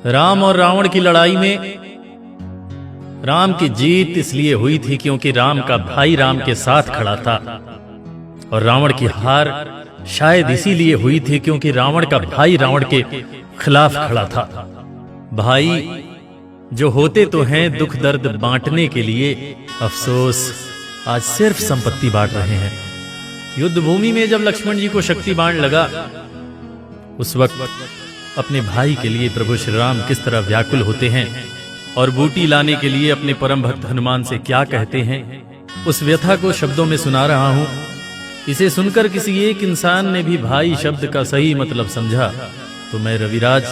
राम और रावण की लड़ाई में राम की जीत इसलिए हुई थी क्योंकि राम का भाई राम के साथ खड़ा था, और रावण की हार शायद इसीलिए हुई थी क्योंकि रावण का भाई रावण के खिलाफ खड़ा था। भाई जो होते तो हैं दुख दर्द बांटने के लिए, अफसोस आज सिर्फ संपत्ति बांट रहे हैं। युद्ध भूमि में जब लक्ष्मण जी को शक्ति बाण लगा, उस वक्त अपने भाई के लिए प्रभु श्री राम किस तरह व्याकुल होते हैं और बूटी लाने के लिए अपने परम भक्त हनुमान से क्या कहते हैं, उस व्यथा को शब्दों में सुना रहा हूं। इसे सुनकर किसी एक इंसान ने भी भाई शब्द का सही मतलब समझा तो मैं रविराज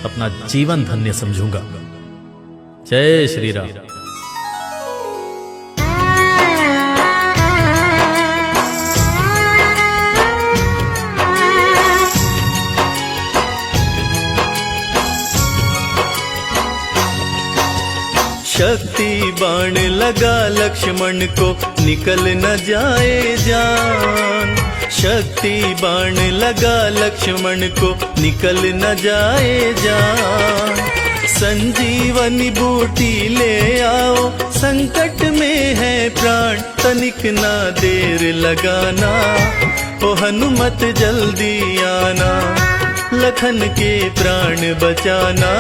अपना जीवन धन्य समझूंगा। जय श्री राम। शक्ति बाण लगा लक्ष्मण को निकल न जाए जान, शक्ति बाण लगा लक्ष्मण को निकल न जाए जान। संजीवनी बूटी ले आओ, संकट में है प्राण, तनिक ना देर लगाना, ओ हनुमत जल्दी आना, लखन के प्राण बचाना,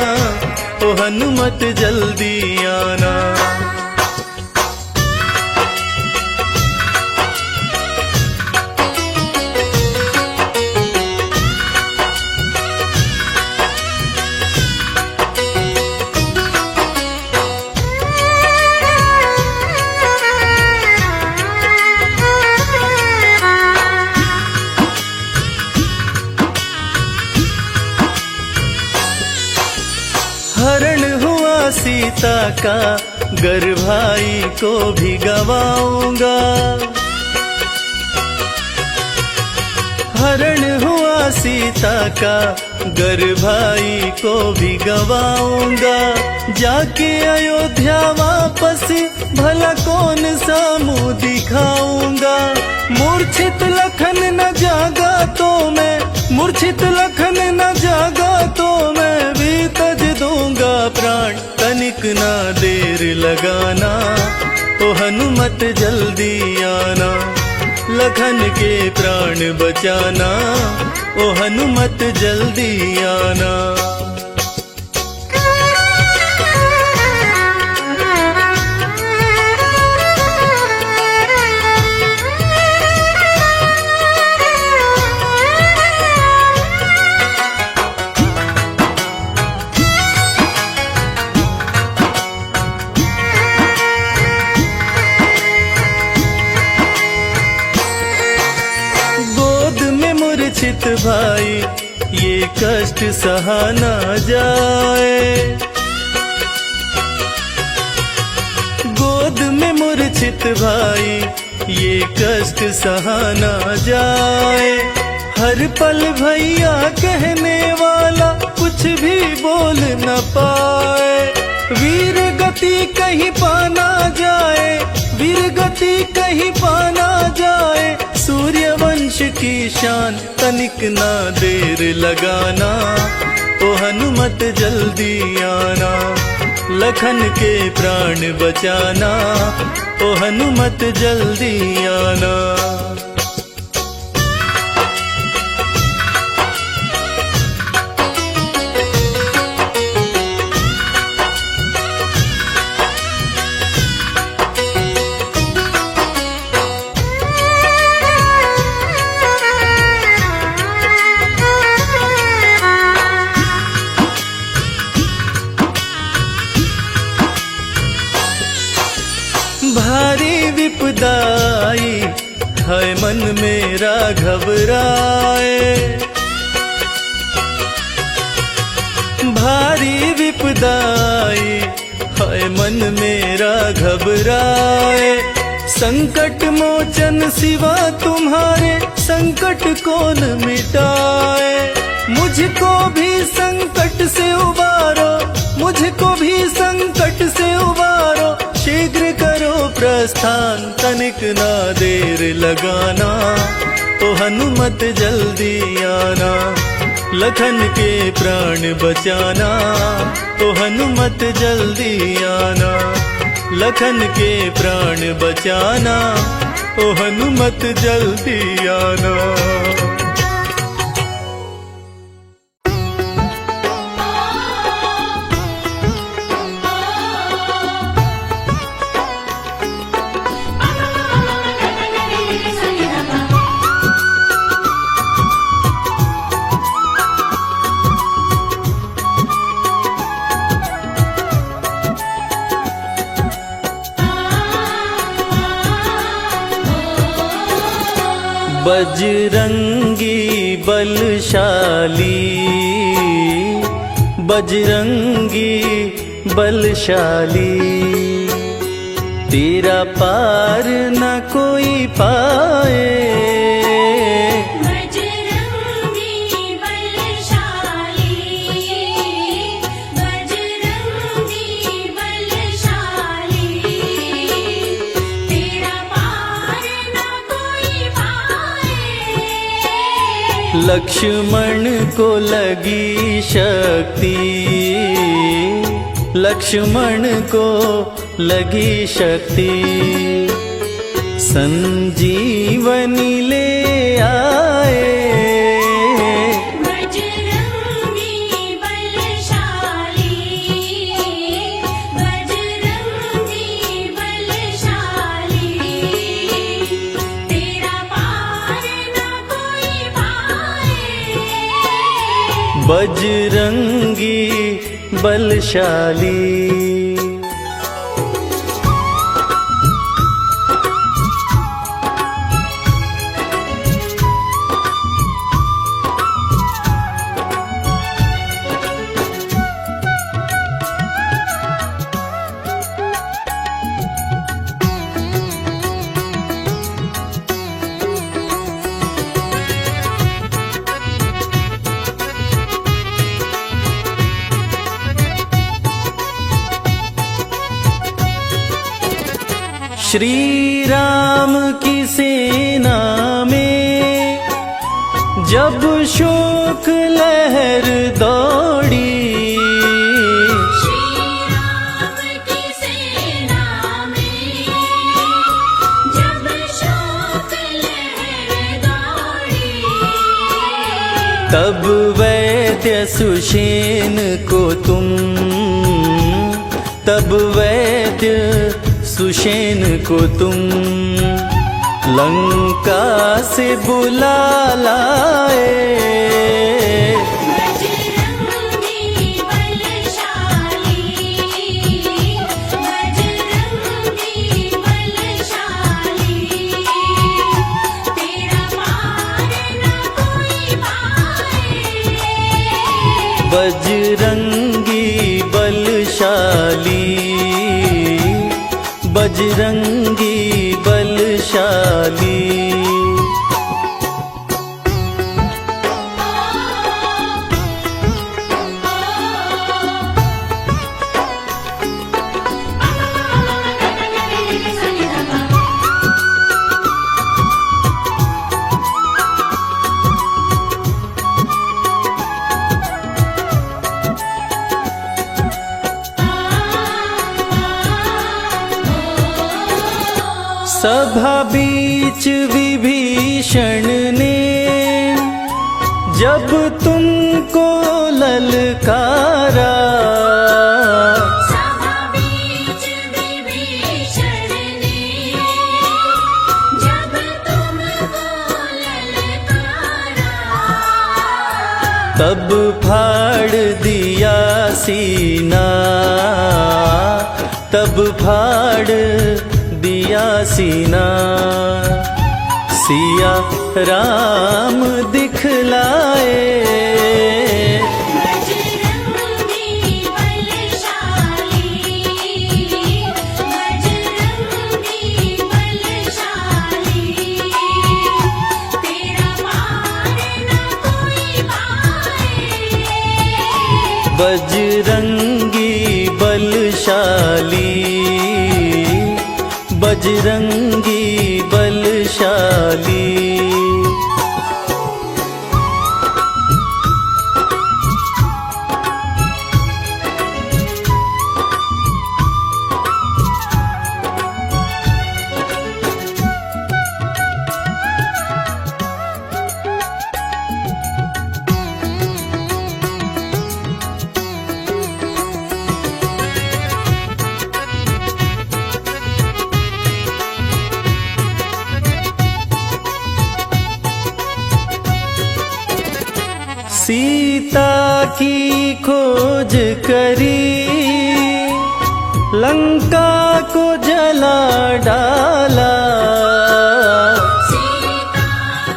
ओ हनुमत जल्दी आना। हरण हुआ सीता का, गर भाई को भी गवाऊंगा। हरण हुआ सीता का, गर भाई को भी गवाऊंगा। जाके अयोध्या वापस भला कौन सा मुंह दिखाऊंगा। मूर्छित लखन न जागा तो मैं, मूर्छित लखन न जागा तो मैं भी तज दूंगा प्राण, तनिक ना देर लगाना, ओ हनुमत जल्दी आना, लखन के प्राण बचाना, ओ हनुमत जल्दी आना। मूर्छित भाई ये कष्ट सहा न जाए, गोद में मूर्छित भाई ये कष्ट सहा न जाए। हर पल भैया कहने वाला कुछ भी बोल न पाए। वीर गति कहीं पाना जाए, वीर गति कहीं पाना जाए। सूर्यवंश की शान, तनिक ना देर लगाना, ओ हनुमत जल्दी आना, लखन के प्राण बचाना, ओ हनुमत जल्दी आना। भारी विपदाई है मन मेरा घबराए, भारी विपदाई है मन मेरा घबराए। संकट मोचन सिवा तुम्हारे संकट कौन मिटाए। मुझको भी संकट से उबारो, मुझको भी संकट से उबारो, शीघ्र करो प्रस्थान, तनिक ना देर लगाना, ओ हनुमत जल्दी आना, लखन के प्राण बचाना, ओ हनुमत जल्दी आना। लखन के प्राण बचाना, ओ हनुमत जल्दी आना। बजरंगी बलशाली, बजरंगी बलशाली, तेरा पार न कोई पाए। बजरंगी बलशाली, बजरंगी बलशाली, तेरा पार न कोई पाए। लक्ष्मण को लगी शक्ति, लक्ष्मण को लगी शक्ति, संजीवनी ले आए। बजरंगी बलशाली, बजरंगी बलशाली, तेरा पार न कोई पाए। बजरंगी बलशाली। श्री राम की सेना में जब शोक लहर दौड़ी, श्री राम की सेना में जब शोक लहर दौड़ी, तब वैद्य सुषेण को तुम, तब वैद्य सुषेण को तुम लंका से बुला लाए। बजरंगी बलशाली, बजरंगी बलशाली, तेरा पार न कोई पाए। बजरंगी बलशाली, बजरंगी बलशाली। सभा बीच विभीषण ने जब तुमको ललकारा, सभा बीच विभीषण ने जब तुमको ललकारा, तब फाड़ दिया सीना, तब फाड़ दिया सीना, सिया राम दिखलाए। बजरंगी बलशाली, बजरंगी बलशाली, तेरा पार न कोई पाए। बजरंगी बलशाली, बजरंगी बलशाली। की खोज करी, लंका को जला डाला। सीता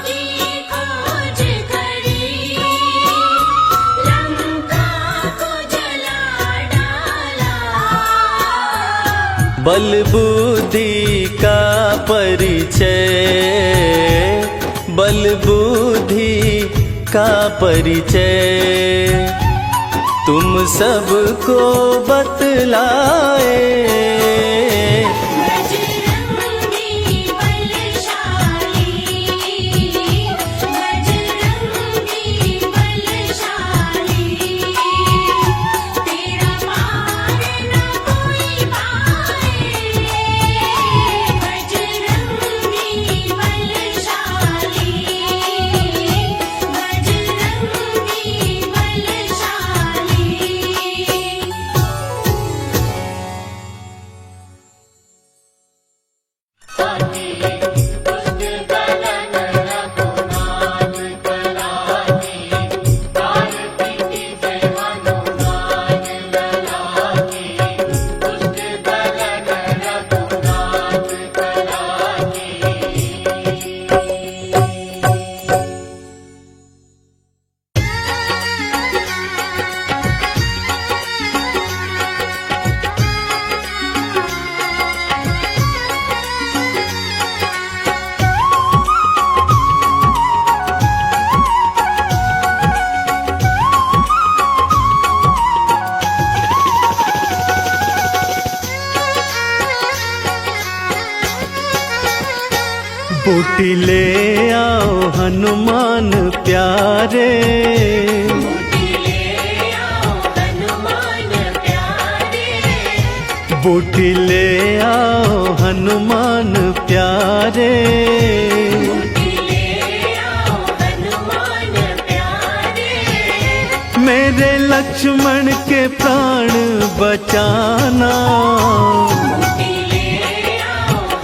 की खोज करी, लंका को जला डाला। बल बुद्धि का परिचय, बल बुद्धि का परिचय तुम सबको बतलाए। बजरंगी बलशाली, बजरंगी बलशाली, तेरा पार न कोई पाए। बजरंगी बलशाली, बजरंगी बलशाली। बूटी ले आओ हनुमान प्यारे, हनुमान प्यारे, बूटी ले आओ हनुमान प्यारे। हनुमान प्यारे, मेरे लक्ष्मण के प्राण बचाना,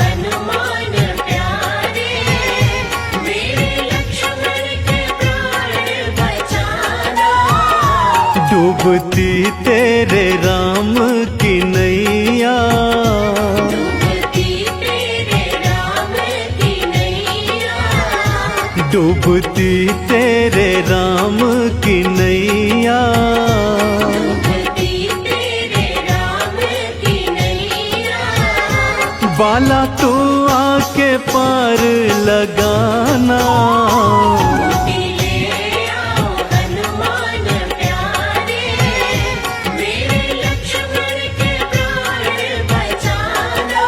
हनुमान प्यारे, मेरे लक्ष्मण के प्राण बचाना। डूबती तेरे राम की नैया, डूबती तेरे राम की नैया, डूबती तेरे राम की नैया। डूबती तेरे राम की नैया। बाला तू आके पार लगाना, हनुमान प्यारे, मेरे लक्ष्मण के प्राण बचाना।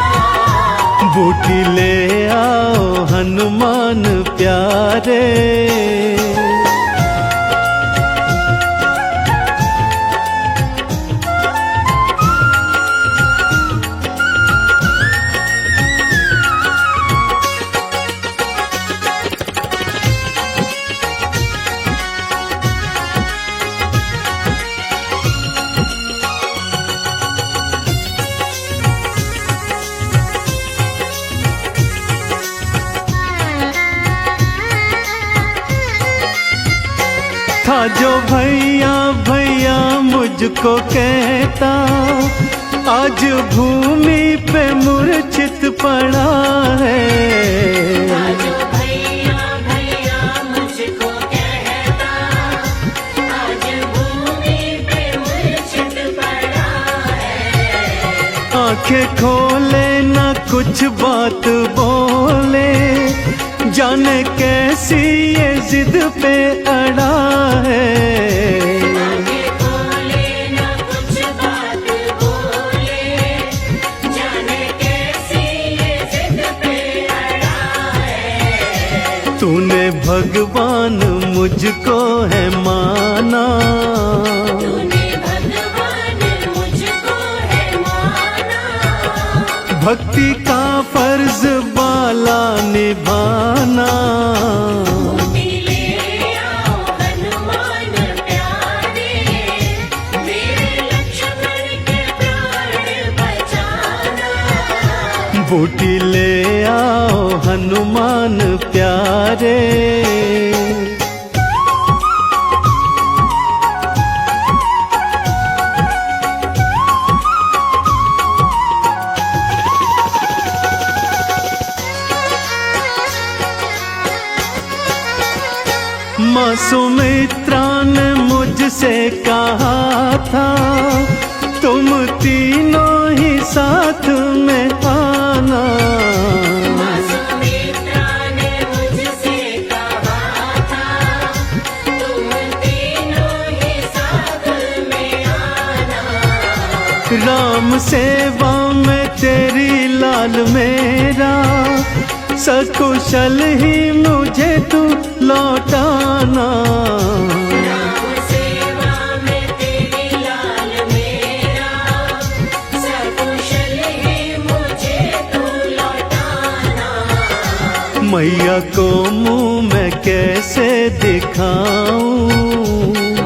बूटी ले आओ हनुमान प्यारे। था जो भैया भैया मुझको कहता, आज भूमि पे मूर्छित पड़ा है। आज भैया भैया मुझको कहता, आज भूमि पे मूर्छित पड़ा है। आंखें खोले न कुछ बात बोले, जाने कैसी ये जिद पे अड़ा है। आंखें खोले न कुछ बात बोले, जाने कैसी ये जिद पे अड़ा है। तूने भगवान मुझको है माना, तूने भगवान मुझको है माना। भक्ति का फर्ज बाला निभाना। हनुमान प्यारे, मेरे लक्ष्मण के प्राण बचाना। बूटी ले आओ हनुमान प्यारे। कहा था तुम तीनों ही साथ में आना। सुमित्रा ने मुझसे कहा था तुम तीनों ही साथ में आना। राम सेवा में तेरी लाल मेरा, सकुशल ही मुझे तू लौटाना। राम सेवा में तेरी लाल मेरा, सकुशल ही मुझे तू लौटाना। मैया को मुँह मैं कैसे दिखाऊं,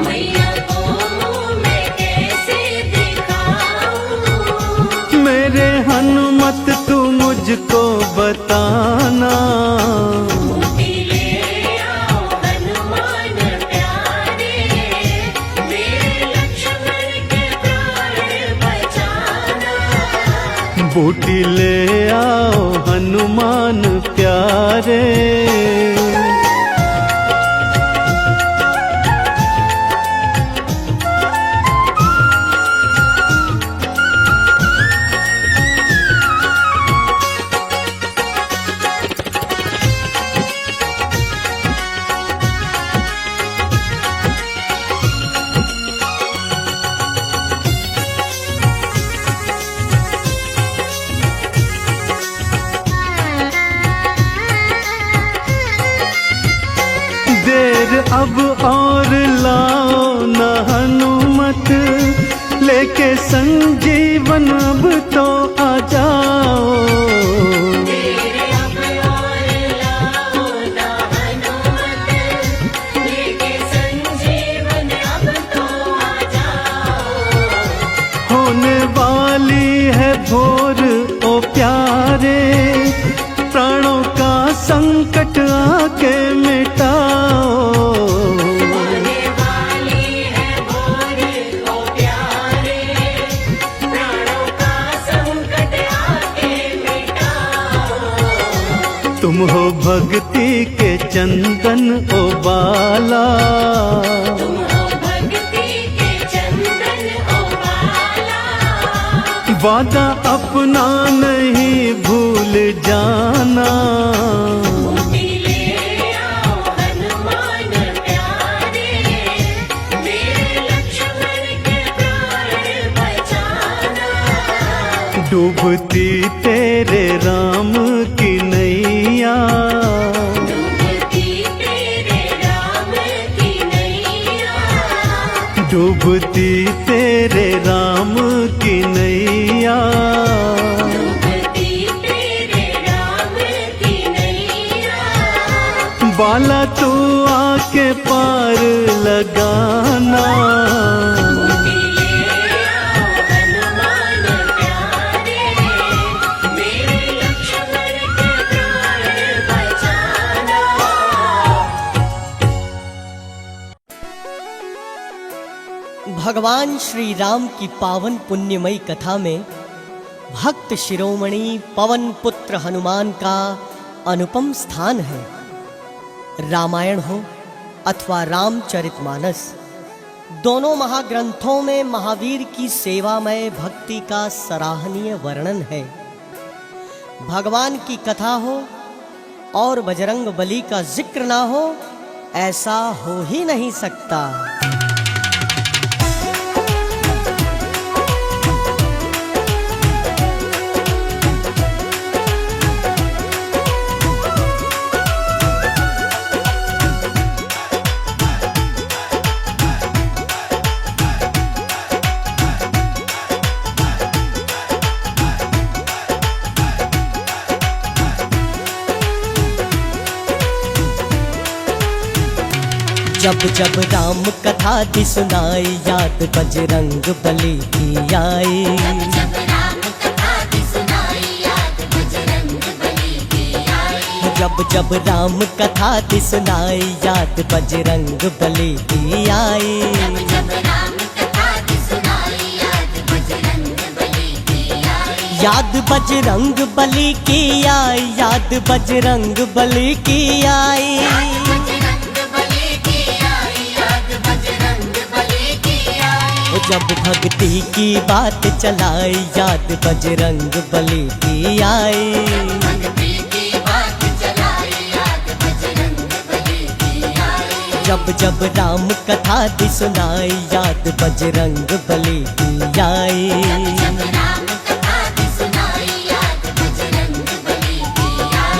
मैया को मुँह मैं कैसे दिखाऊं। मेरे हनुमत तू मुझको बताना। बूटी ले आओ हनुमान प्यारे, मेरे लक्ष्मण के प्राण बचाना। बूटी ले आओ हनुमान प्यारे। देर अब और लाओ न हनुमत, लेके संजीवन अब तो आ जाओ। तेरे अब और लाओ ना हनुमत, लेके संजीवन अब तो आ जाओ। होने वाली है भोर ओ प्यारे, प्राणों का संकट आके मिटाओ। होने वाली है भोर ओ प्यारे, प्राणों का संकट आके मिटाओ। तुम हो भक्ति के चंदन ओ बाला, तुम हो भक्ति के चंदन ओ बाला। वादा अपना नहीं भूल जाना। बूटी ले आओ हनुमान प्यारे, मेरे लक्ष्मण के प्राण बचाना। डूबती तेरे राम की नैया, डूबती तेरे राम की नैया। डूबती तेरे राम की नैया। डूबती तेरे राम की नैया। बाला तू आके पार लगाना। बूटी ले आओ हनुमान प्यारे, मेरे लक्ष्मण के प्राण बचाना। भगवान श्री राम की पावन पुण्यमयी कथा में भक्त शिरोमणि पवन पुत्र हनुमान का अनुपम स्थान है। रामायण हो अथवा रामचरितमानस, दोनों महाग्रंथों में महावीर की सेवामय भक्ति का सराहनीय वर्णन है। भगवान की कथा हो और बजरंग बली का जिक्र ना हो, ऐसा हो ही नहीं सकता। जब जब राम कथा दी सुनाई, याद बजरंग बली की आई। जब राम कथा दी सुनाई, याद बजरंग बली की आई। जब जब राम कथा दी सुनाई, याद बजरंग बली की आई। जब राम कथा दी सुनाई, याद बजरंग बली की आई। याद बजरंग बली की आई, याद बजरंग बली की आई। बजरंग बली की आई, याद बजरंग बली की जब भक्ति की बात चलाई याद बजरंग बली की आई। भक्ति की बात चलाई याद बजरंग बली की आई। जब जब राम कथा दी सुनाई याद बजरंग बली की आई। जब राम कथा दी सुनाई याद बजरंग बली की आई।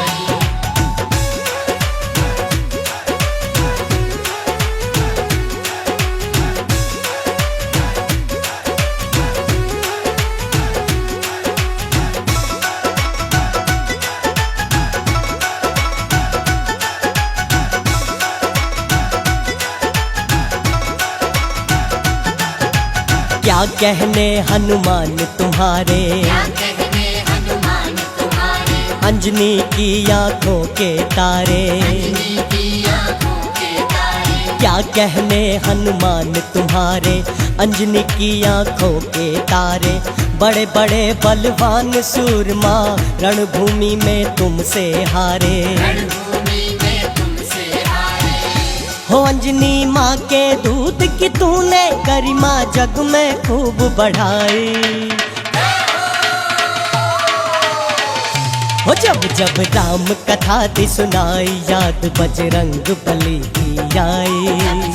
क्या कहने हनुमान तुम्हारे, क्या कहने हनुमान तुम्हारे, अंजनी की आंखों के तारे। अंजनी की आंखों के तारे। क्या कहने हनुमान तुम्हारे, अंजनी की आंखों के तारे। बड़े बड़े बलवान सूरमा रणभूमि में तुमसे हारे। रणभूमि में तुमसे हारे। हो अंजनी माँ के दूध की तूने गरिमा जग में खूब बढ़ाई। हो जब जब राम कथा दी सुनाई याद बजरंग बली की आई।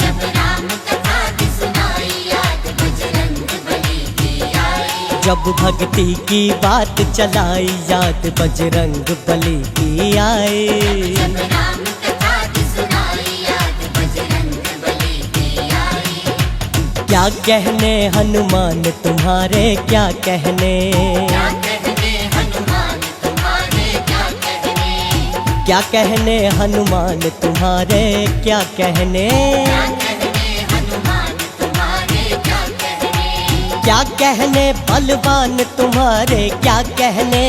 जब राम कथा दी सुनाई याद बजरंग बली की आई। जब भक्ति की बात चलाई याद बजरंग बली की आई। जब राम कथा दी सुनाई याद बजरंग बली की आई। क्या कहने हनुमान तुम्हारे, क्या कहने, क्या कहने हनुमान तुम्हारे, क्या कहने, क्या कहने हनुमान तुम्हारे, क्या कहने, क्या कहने हनुमान तुम्हारे, क्या कहने, क्या कहने बलवान तुम्हारे, क्या कहने।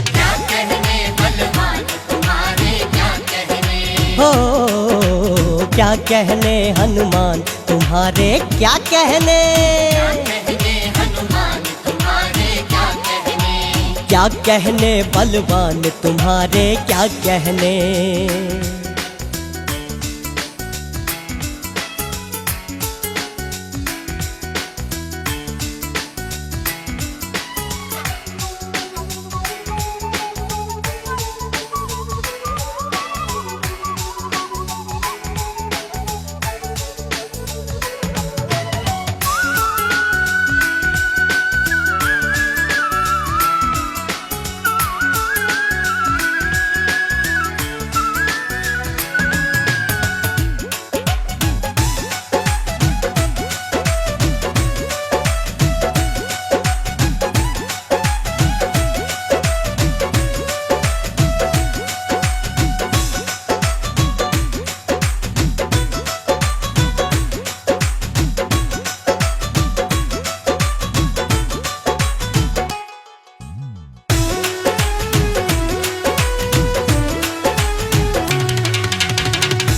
क्या कहने बलवान तुम्हारे, क्या कहने, हो क्या कहने हनुमान तुम्हारे, क्या कहने। क्या कहने हनुमान तुम्हारे, क्या कहने, क्या कहने बलवान तुम्हारे, क्या कहने।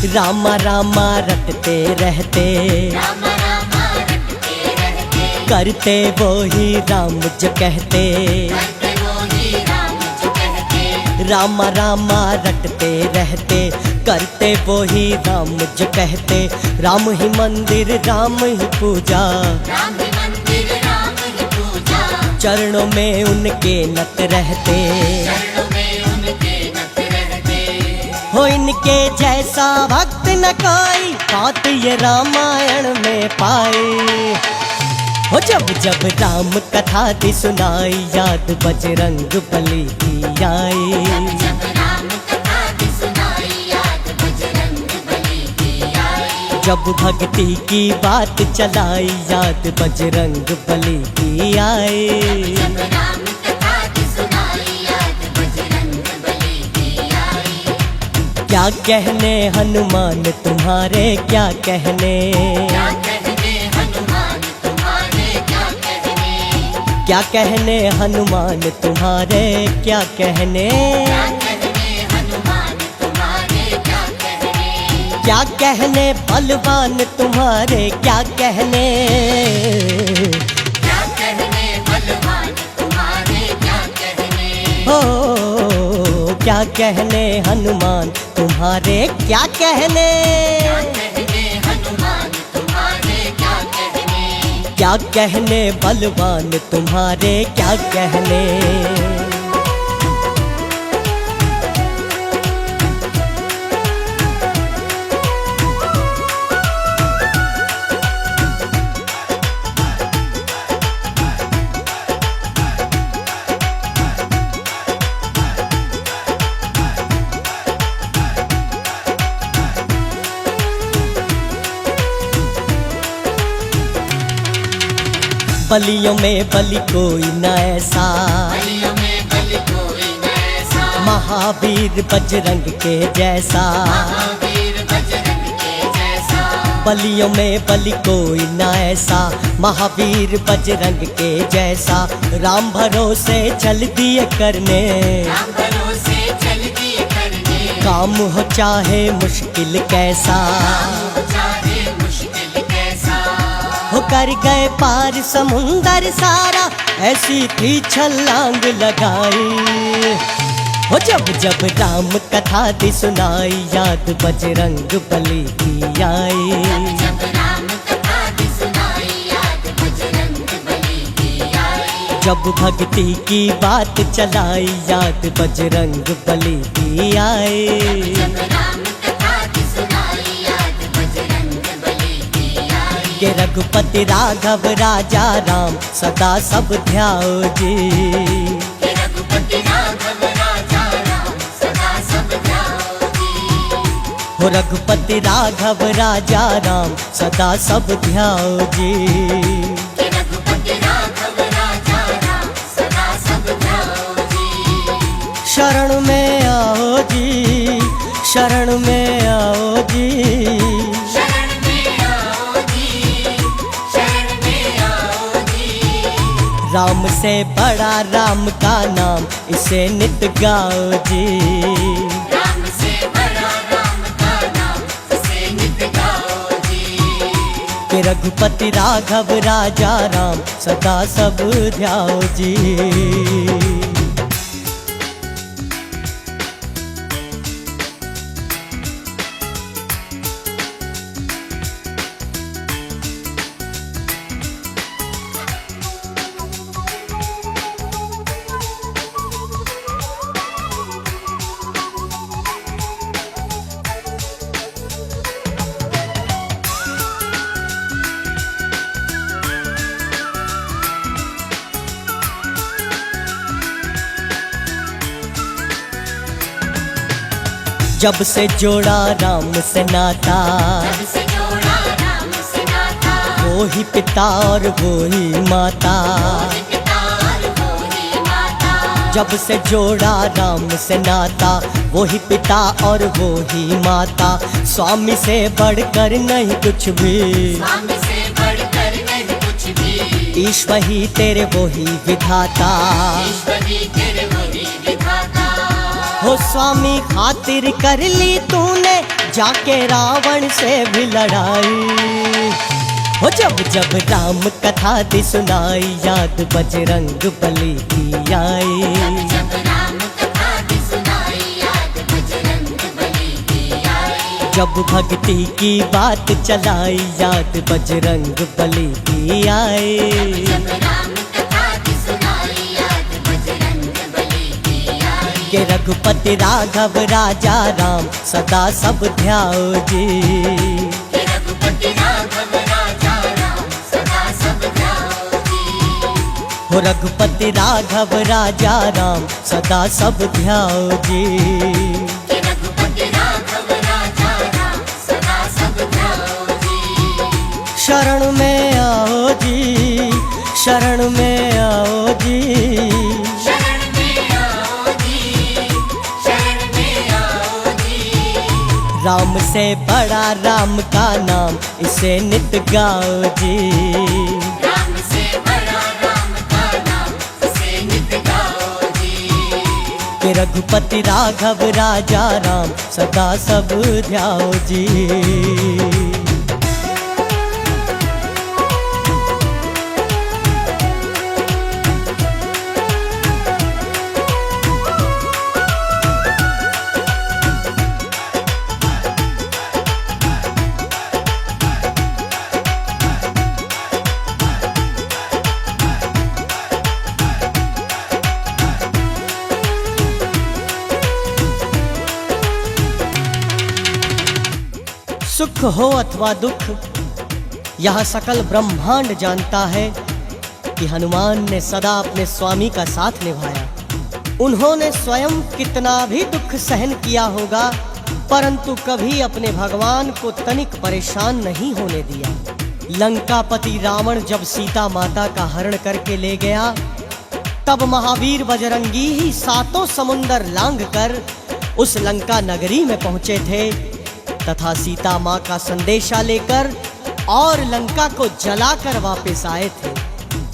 रामा रामा रटते रहते, राम रामा रटते रहते, करते वो ही राम जो कहते। करते वो ही राम जो कहते। रामा रामा रटते रहते, करते वो ही राम जो कहते। राम ही मंदिर राम ही पूजा, राम ही मंदिर राम ही पूजा, चरणों में उनके नत रहते। चरणों में उनके नत रहते। हो इनके जैसा भक्त न कोई, बात ये रामायण में पाई। हो जब जब राम कथा दी सुनाई याद बजरंग बली की आई। जब राम कथा दी सुनाई याद बजरंग बली की आई। जब भक्ति की बात चलाई याद बजरंग बली की आई। जब राम कथा दी सुनाई याद बजरंग बली की आई। क्या कहने हनुमान तुम्हारे, क्या कहने, क्या कहने हनुमान तुम्हारे, क्या कहने, क्या कहने हनुमान तुम्हारे, क्या कहने। क्या कहने हनुमान तुम्हारे, क्या कहने, क्या कहने बलवान तुम्हारे, क्या कहने। क्या कहने बलवान तुम्हारे, क्या कहने, हो क्या कहने हनुमान तुम्हारे, क्या कहने। क्या कहने हनुमान तुम्हारे, क्या कहने। क्या कहने बलवान तुम्हारे क्या कहने। बलियों में बलि कोई न ऐसा, बलियों में बलि कोई न ऐसा, महावीर बजरंग के जैसा। महावीर बजरंग के जैसा, बलियों में बलि कोई न ऐसा, महावीर बजरंग के जैसा। राम भरोसे चल दिए करने, राम भरोसे चल दिए करने, काम हो चाहे मुश्किल कैसा। चाहे मुश्किल कैसा, हो कर गए पार समुंदर सारा, ऐसी थी छलांग लगाई। हो जब जब राम कथा दी सुनाई, याद बजरंग बली की आई। जब राम कथा दी सुनाई, याद बजरंग बली की आई। जब भक्ति की बात चलाई, याद बजरंग बली की आई। जब राम कथा दी सुनाई, याद बजरंग बली की आई। के रघुपति राघव राजा राम, सदा सब ध्याओ जी। हे रघुपति राघव राजा राम, सदा सब ध्याओ जी। हो रघुपति राघव राजा राम, सदा सब ध्याओ जी। हे रघुपति राघव राजा राम, सदा सब ध्याओ जी। शरण में आओ जी, शरण में आओ जी। शरण में आओ जी, शरण में आओ जी। राम से बड़ा राम का नाम, इसे नित गाओ जी। राम से बड़ा राम का नाम, इसे नित गाओ जी। कि रघुपति राघव राजा राम, सदा सब ध्याओ जी। जब से जोड़ा राम से नाता, जब से जोड़ा राम से नाता, वो ही पिता और वो ही माता। पिता और वो ही माता। जब से जोड़ा राम से नाता, वो ही पिता और वो ही माता। स्वामी से बढ़कर नहीं कुछ भी, स्वामी से बढ़कर नहीं कुछ भी। ईश्वर ही तेरे वो ही विधाता। ईश्वर ही तेरे वही विधाता। हो स्वामी खातिर कर ली तूने, जाके रावण से भी लड़ाई। हो जब जब राम कथा दी सुनाई, याद बजरंग बली की आई। जब राम कथा दी सुनाई, याद बजरंग बली की आई। जब भक्ति की बात चलाई, याद बजरंग बली की आई। जब राम कथा दी सुनाई, याद बजरंग बली की आई। के रघुपति राघव राजा राम, सदा सब ध्याओ जी। हे रघुपति राघव राजा राम, सदा सब ध्याओ जी। हो रघुपति राघव राजा राम, सदा सब ध्याओ जी। हे रघुपति राघव राजा राम, सदा सब ध्याओ जी। शरण में आओ जी, शरण में आओ जी। शरण में आओ जी, शरण में आओ जी। राम से बड़ा राम का नाम, इसे नित गाओ जी। राम से बड़ा राम का नाम, इसे नित गाओ जी। कि रघुपति राघव राजा राम, सदा सब ध्याओ जी। सुख हो अथवा दुख, यह सकल ब्रह्मांड जानता है कि हनुमान ने सदा अपने स्वामी का साथ निभाया। उन्होंने स्वयं कितना भी दुख सहन किया होगा, परंतु कभी अपने भगवान को तनिक परेशान नहीं होने दिया। लंकापति रावण जब सीता माता का हरण करके ले गया, तब महावीर बजरंगी ही सातों समुंदर लांघ कर उस लंका नगरी में पहुंचे थे तथा सीता माँ का संदेशा लेकर और लंका को जलाकर वापस आए थे।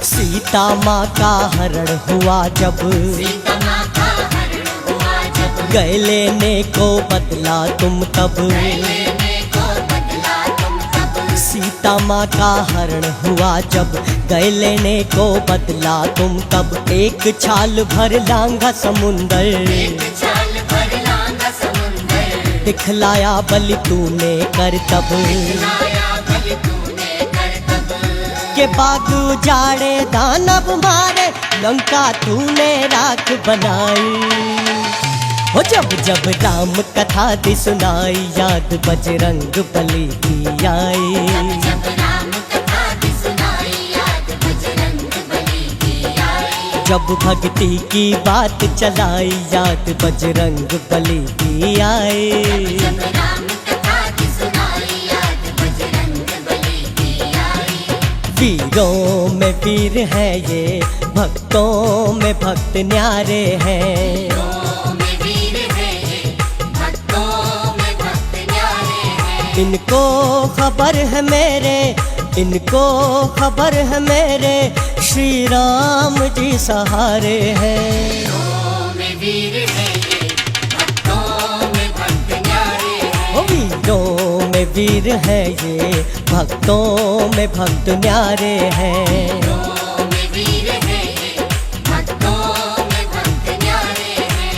सीता माँ का हरण हुआ जब, सीता माँ का हरण हुआ जब, गए लेने को बदला तुम तब, लेने को बदला तुम तब। सीता माँ का हरण हुआ जब, गए लेने को बदला तुम तब। एक छाल भर लांघा समुंदर, चाल भर लांघा समुंदर, दिखलाया बलि तूने कर तब। लाया बलि तूने कर तब। के बाग उजाड़े दानव मारे, लंका तूने राख बनाई। हो जब जब राम कथा दी सुनाई, याद बजरंग बली की आई। जब राम कथा दी सुनाई, याद बजरंग बली की आई। जब भक्ति की बात चलाई, याद बजरंग बली की आई। जब राम कथा दी सुनाई, याद बजरंग बली की आई। वीरों में वीर है ये, भक्तों में भक्त न्यारे हैं। भक्तों में वीर है ये, भक्तों में भक्त न्यारे हैं। इनको खबर है मेरे, इनको खबर है मेरे, श्री राम जी सहारे हैं। भक्तों में वीर है ये, भक्तों में भक्त न्यारे हैं। ओ वीरों में वीर है ये, भक्तों में भक्त न्यारे हैं। भक्तों में वीर है ये, भक्तों में भक्त न्यारे हैं।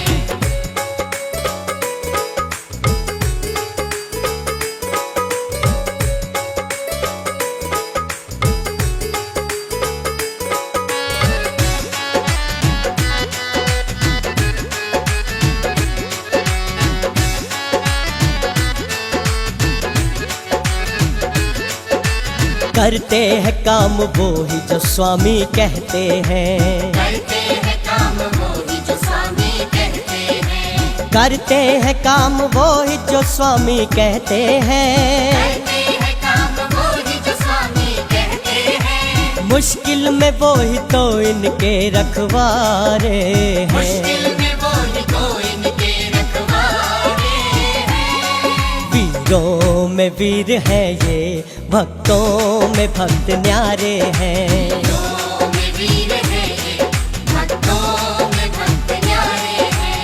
करते हैं काम वो ही जो स्वामी कहते हैं। करते हैं काम वो ही जो स्वामी कहते हैं। करते हैं काम वो ही जो स्वामी कहते हैं। करते हैं काम वो ही जो स्वामी कहते हैं। मुश्किल में वो ही तो इनके रखवारे हैं। मुश्किल में वो ही तो इनके रखवारे हैं। वीरों में वीर है ये, भक्तों में भक्त न्यारे हैं। भक्तों में वीर है ये, भक्तों में भक्त न्यारे हैं।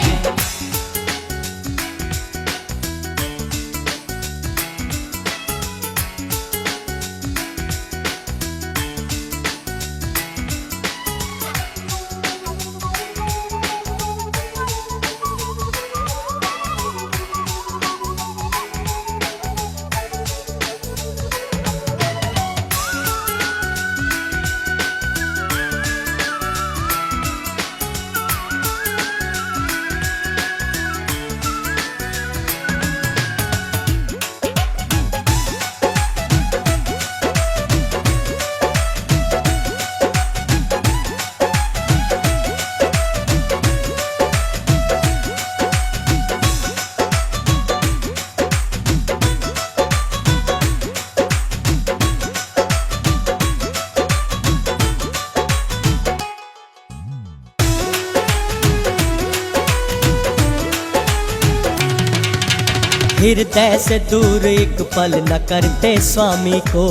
हृदय से दूर एक पल न करते स्वामी को।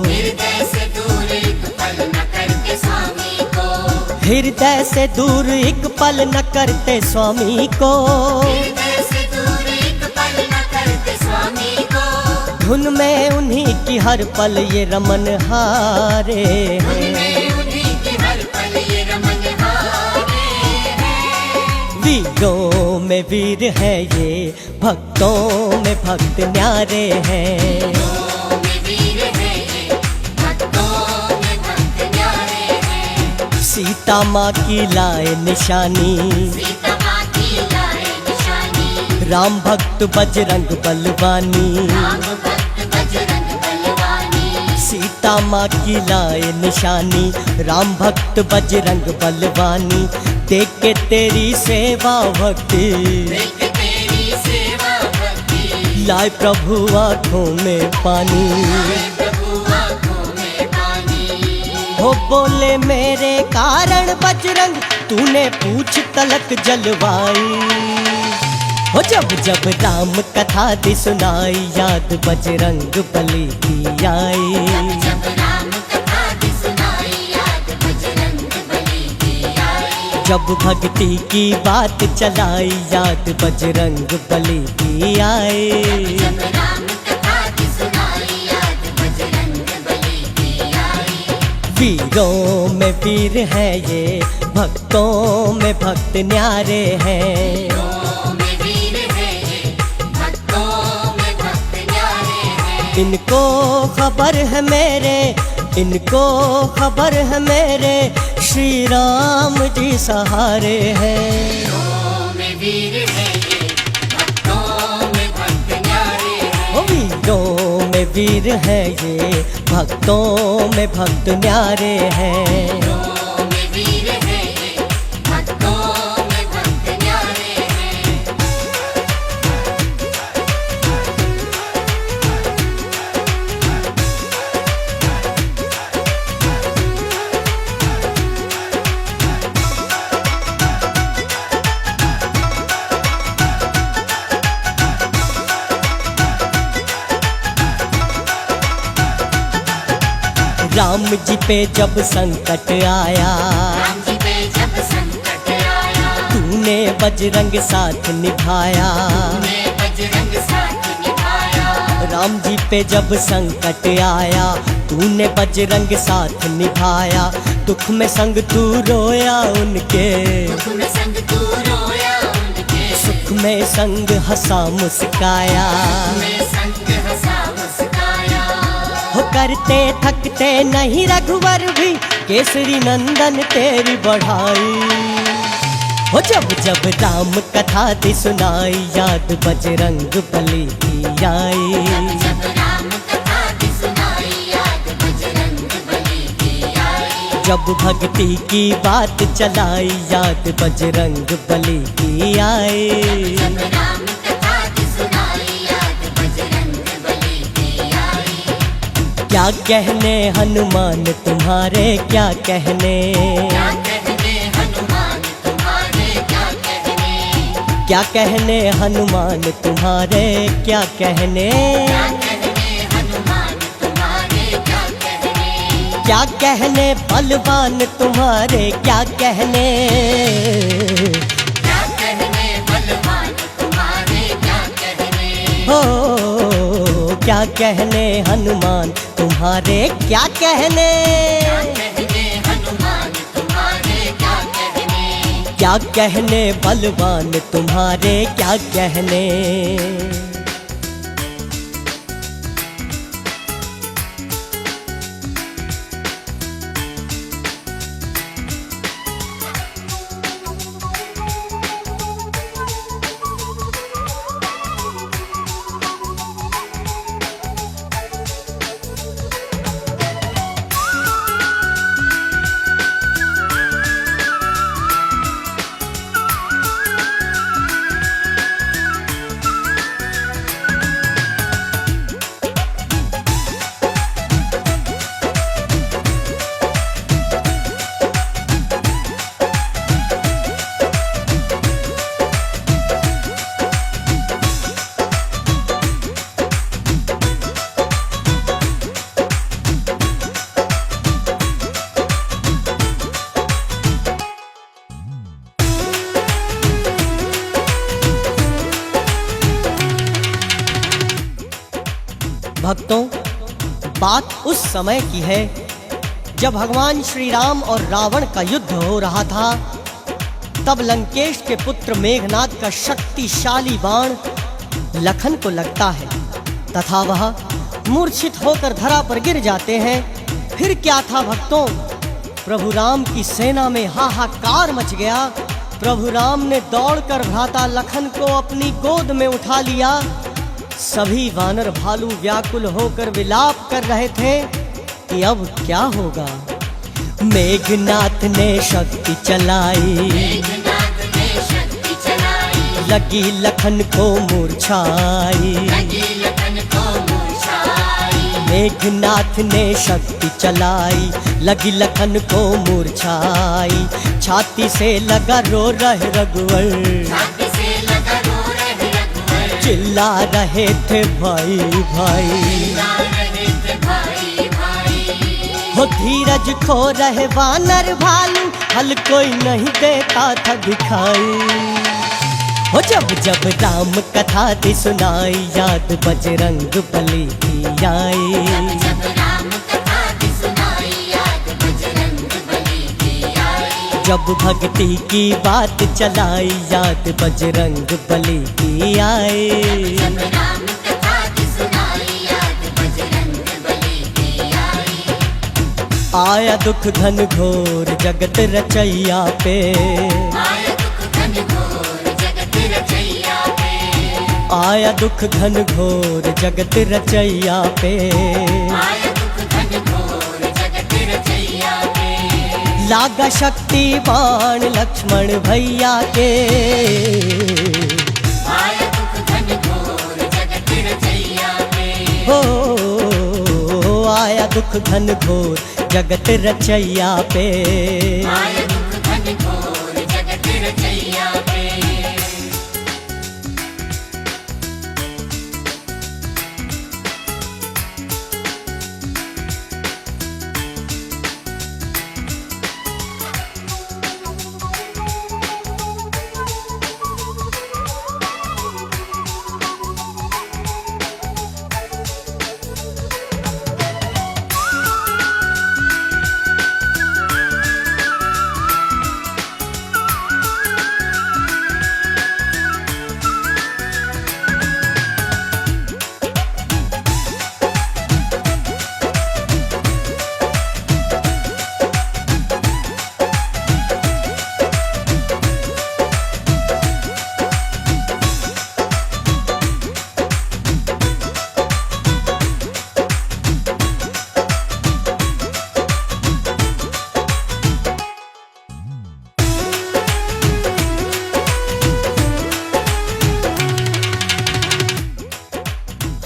हृदय से दूर एक पल न करते स्वामी को। हृदय से दूर एक पल न करते स्वामी को। हृदय से दूर एक पल न करते स्वामी को। धुन में उन्हीं की हर पल ये रमन हारे हैं। उनमें उन्हीं की हर पल ये रमन हारे हैं। वीरों में वीर है ये, भक्तों में भक्त न्यारे हैं। भक्तों में वीर है ये, भक्तों में भक्त न्यारे हैं। सीता माँ की लाए निशानी, सीता माँ की लाए निशानी। राम भक्त बजरंग बलवानी। राम भक्त सीता माँ की लाए निशानी, राम भक्त बजरंग बलवानी, देख के तेरी सेवा भक्ति, देख तेरी सेवा भक्ति, लाए प्रभु आँखों में पानी। प्रभु आँखों में पानी। हो बोले मेरे कारण बजरंग, तूने पूछ तलक जलवाई। हो जब जब राम कथा दी सुनाई, याद बजरंग बली की आई। जब राम कथा दी सुनाई, याद बजरंग बली की आई। जब भक्ति की बात चलाई, याद बजरंग बली की आई। जब राम कथा दी सुनाई, याद बजरंग बली की आई। वीरों में वीर है ये, भक्तों में भक्त न्यारे हैं। इनको खबर है मेरे, इनको खबर है मेरे, श्री राम जी सहारे हैं। वीरों में वीर है ये, भक्तों में भक्त न्यारे हैं। ओ वीरों में वीर है ये, भक्तों में भक्त न्यारे हैं। वीरों में वीर है ये, भक्तों में भक्त न्यारे हैं। राम जी पे जब संकट आया, राम जी पे जब संकट आया, तूने बजरंग साथ निभाया। तूने बजरंग साथ निभाया। राम जी पे जब संकट आया, तूने बजरंग साथ निभाया। दुख में संग तू रोया उनके, दुख में संग तू रोया उनके, सुख में संग हंसा मुस्काया। में संग हंसा मुस्काया। हो करते थकते नहीं रघुवर भी, केसरी नंदन तेरी बढ़ाई। हो जब जब राम कथा दी सुनाई, याद बजरंग बली की आई। जब राम कथा दी सुनाई, याद बजरंग बली की आई। जब भक्ति की बात चलाई, याद बजरंग बली की आई। जब राम कथा दी सुनाई, याद बजरंग बली की आई। क्या कहने हनुमान तुम्हारे, क्या कहने, क्या कहने हनुमान तुम्हारे, क्या कहने, क्या कहने हनुमान तुम्हारे, क्या कहने, क्या कहने हनुमान तुम्हारे, क्या कहने, क्या कहने बलवान तुम्हारे, क्या कहने। क्या कहने बलवान तुम्हारे, क्या कहने, हो क्या कहने हनुमान तुम्हारे, क्या कहने, कहने हनुमान तुम्हारे, क्या कहने, क्या कहने बलवान तुम्हारे, क्या कहने। भक्तों, बात उस समय की है जब भगवान श्री राम और रावण का युद्ध हो रहा था। तब लंकेश के पुत्र मेघनाद का शक्तिशाली बाण लखन को लगता है तथा वह मूर्छित होकर धरा पर गिर जाते हैं। फिर क्या था भक्तों, प्रभु राम की सेना में हाहाकार मच गया। प्रभु राम ने दौड़कर भ्राता लखन को अपनी गोद में उठा लिया। सभी वानर भालू व्याकुल होकर विलाप कर रहे थे। कि अब क्या होगा। मेघनाथ ने शक्ति चलाई, मेघनाथ ने शक्ति चलाई, लगी लखन को मूर्छाई। लगी लखन को मूर्छाई। मेघनाथ ने शक्ति चलाई, लगी लखन को मूर्छाई। छाती से लगा रो रहे रघुवर, छाती से लगा रो रहे रघुवर, चिल्ला रहे थे भाई भाई। चिल्ला रहे थे भाई भाई। हो धीरज खो रहे वानर भालू, हल कोई नहीं देता था दिखाई। हो जब जब राम कथा थी सुनाई, याद बजरंग बली की आई। जब राम कथा की सुनाई, याद बजरंग बली की आई। जब भक्ति की बात चलाई, याद बजरंग बली की आई। जब राम कथा की सुनाई, याद बजरंग बली की आई। आया दुख घन घोर जगत रचैया पे, आया दुख घन घोर जगत रचैया पे, आया दुख घन घोर जगत रचैया पे। आया दुख घन घोर जगत रचैया पे। लागा शक्ति बाण लक्ष्मण भैया के, आया दुख घन घोर जगत रचैया पे। हो आया दुख घन घोर जगत रचैया पे। आया दुख घन घोर जगत रचैया पे।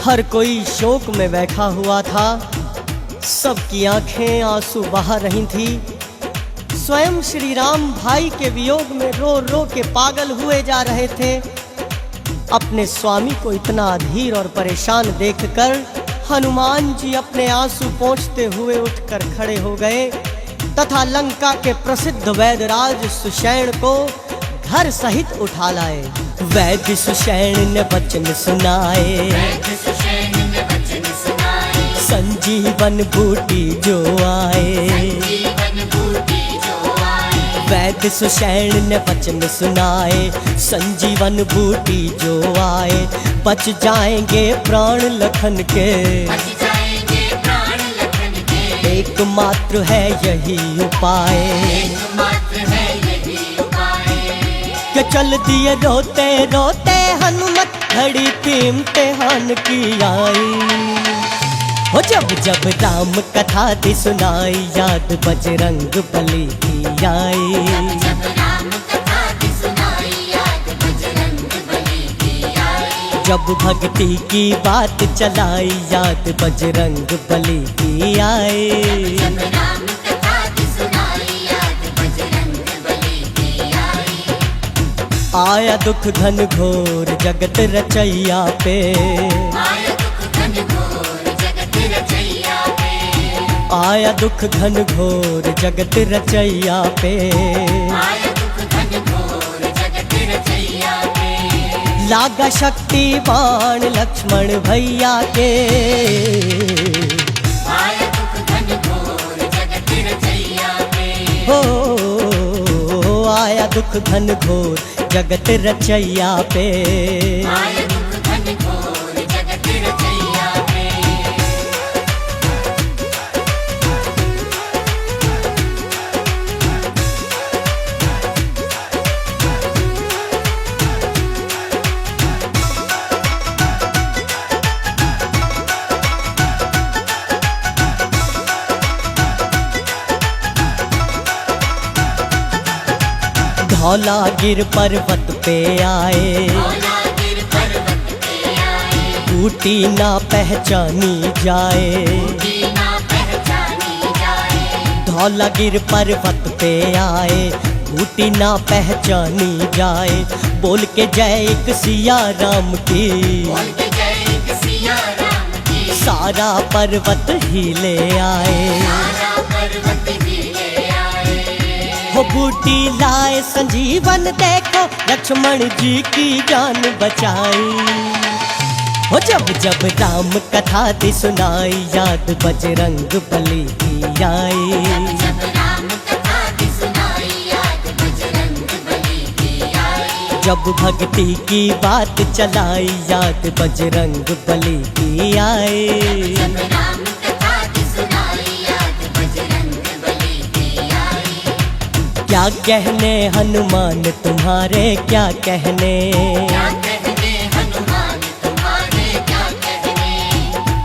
हर कोई शोक में बैठा हुआ था, सबकी आंखें आंसू बहा रही थी। स्वयं श्री राम भाई के वियोग में रो रो के पागल हुए जा रहे थे। अपने स्वामी को इतना अधीर और परेशान देखकर हनुमान जी अपने आंसू पोंछते हुए उठकर खड़े हो गए तथा लंका के प्रसिद्ध वैदराज सुषैण को घर सहित उठा लाए। वैद्य सुषैण ने वचन सुनाए, वैद्य सुषैण ने वचन सुनाए, संजीवन बूटी जो आए। जीवन बूटी जो आए। वैद्य सुषैण ने वचन सुनाए, संजीवन बूटी जो आए। बच जाएंगे प्राण लखन के, बच जाएंगे प्राण लखन के। एकमात्र है यही उपाय। एकमात्र है यही उपाय। कि चल दिए रोते रोते हनुमत, घड़ी थी इम्तिहान की आई। हो जब जब राम कथा थी सुनाई, याद बजरंग बली की आई। जब राम कथा की सुनाई, याद बजरंग बली की आई। जब भक्ति की बात चलाई, याद बजरंग बली की आई। जब राम कथा की सुनाई, याद बजरंग बली की आई। आया दुख घन घोर जगत रचैया पे, आया दुख घन घोर जगत रचैया पे। आया दुख घन घोर जगत रचैया पे। आया दुख घन घोर जगत रचैया पे। लागा शक्ति बाण लक्ष्मण भैया के, आया दुख घन घोर जगत रचैया पे। हो आया दुख घन घोर जगत रचैया पे। आया दुख घन घोर जगत रचैया पे। धौलागिर पर्वत पे आए, धौलागिर पर्वत पे आए, बूटी ना पहचानी जाए। बिना पहचानी जाए। धौलागिर पर्वत पे आए, बूटी ना पहचानी जाए। बोल के जय एक सिया राम की, बोल के जय एक सिया राम की, सारा पर्वत ही ले आए। सारा पर्वत ही ले आए। हो बूटी लाए संजीवन, देखो लक्ष्मण जी की जान बचाई। हो जब जब राम कथा दी सुनाई, याद बजरंग बली की आई। जब राम कथा की सुनाई, याद बजरंग बली की आई। जब भक्ति की बात चलाई, याद बजरंग बली की आई। जब राम कथा की सुनाई, याद बजरंग बली की आई। क्या कहने हनुमान तुम्हारे, क्या कहने, क्या कहने हनुमान तुम्हारे, क्या कहने,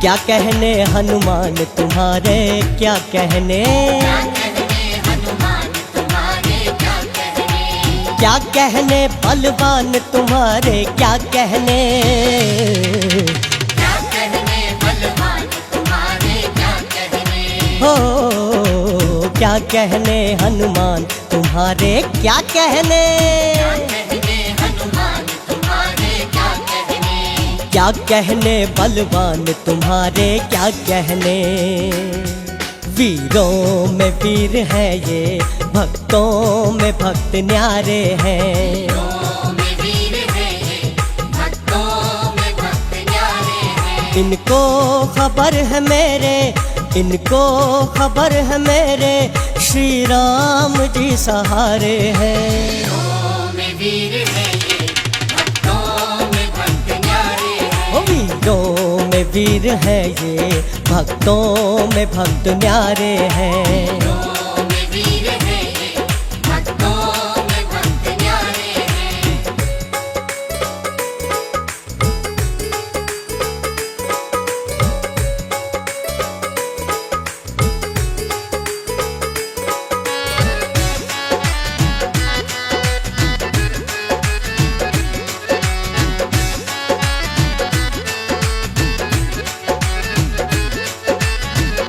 क्या कहने हनुमान तुम्हारे, क्या कहने, क्या कहने हनुमान तुम्हारे, क्या कहने, क्या कहने बलवान तुम्हारे, क्या कहने। क्या कहने बलवान तुम्हारे, क्या कहने, हो क्या कहने हनुमान तुम्हारे, क्या कहने, क्या कहने हनुमान तुम्हारे, क्या कहने, क्या कहने बलवान तुम्हारे, क्या कहने। वीरों में वीर है ये, भक्तों में भक्त न्यारे हैं। भक्तों में वीर है ये, भक्तों में भक्त न्यारे हैं। इनको खबर है मेरे, इनको खबर है मेरे, श्री राम जी सहारे हैं। भक्तों में वीर है ये, भक्तों में भक्त न्यारे हैं। ओ वीरों में वीर है ये, भक्तों में भक्त न्यारे हैं। भक्तों में वीर है ये, भक्तों में भक्त न्यारे हैं।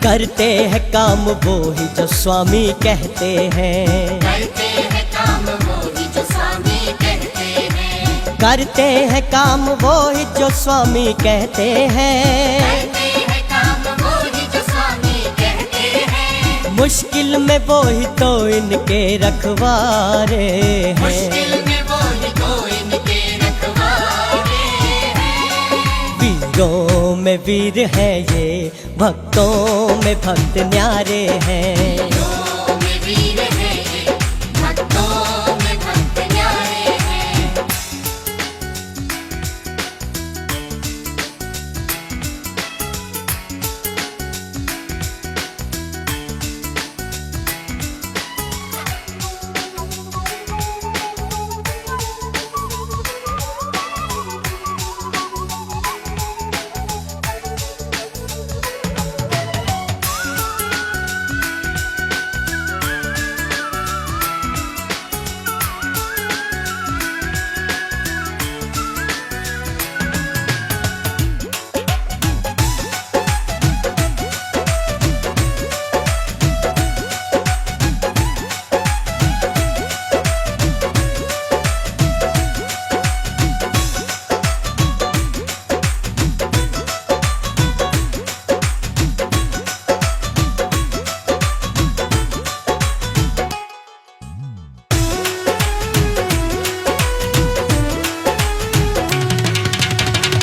करते हैं काम वो ही जो स्वामी कहते हैं। करते हैं काम वो ही जो स्वामी कहते हैं। करते हैं काम वो ही जो स्वामी कहते हैं। करते हैं काम वो ही जो स्वामी कहते हैं। मुश्किल में वो ही तो इनके रखवारे हैं। मुश्किल में वो ही तो इनके रखवारे हैं। वीरों में वीर है ये, भक्तों में भक्त न्यारे हैं। भक्तों में वीर है ये, भक्तों में भक्त न्यारे हैं।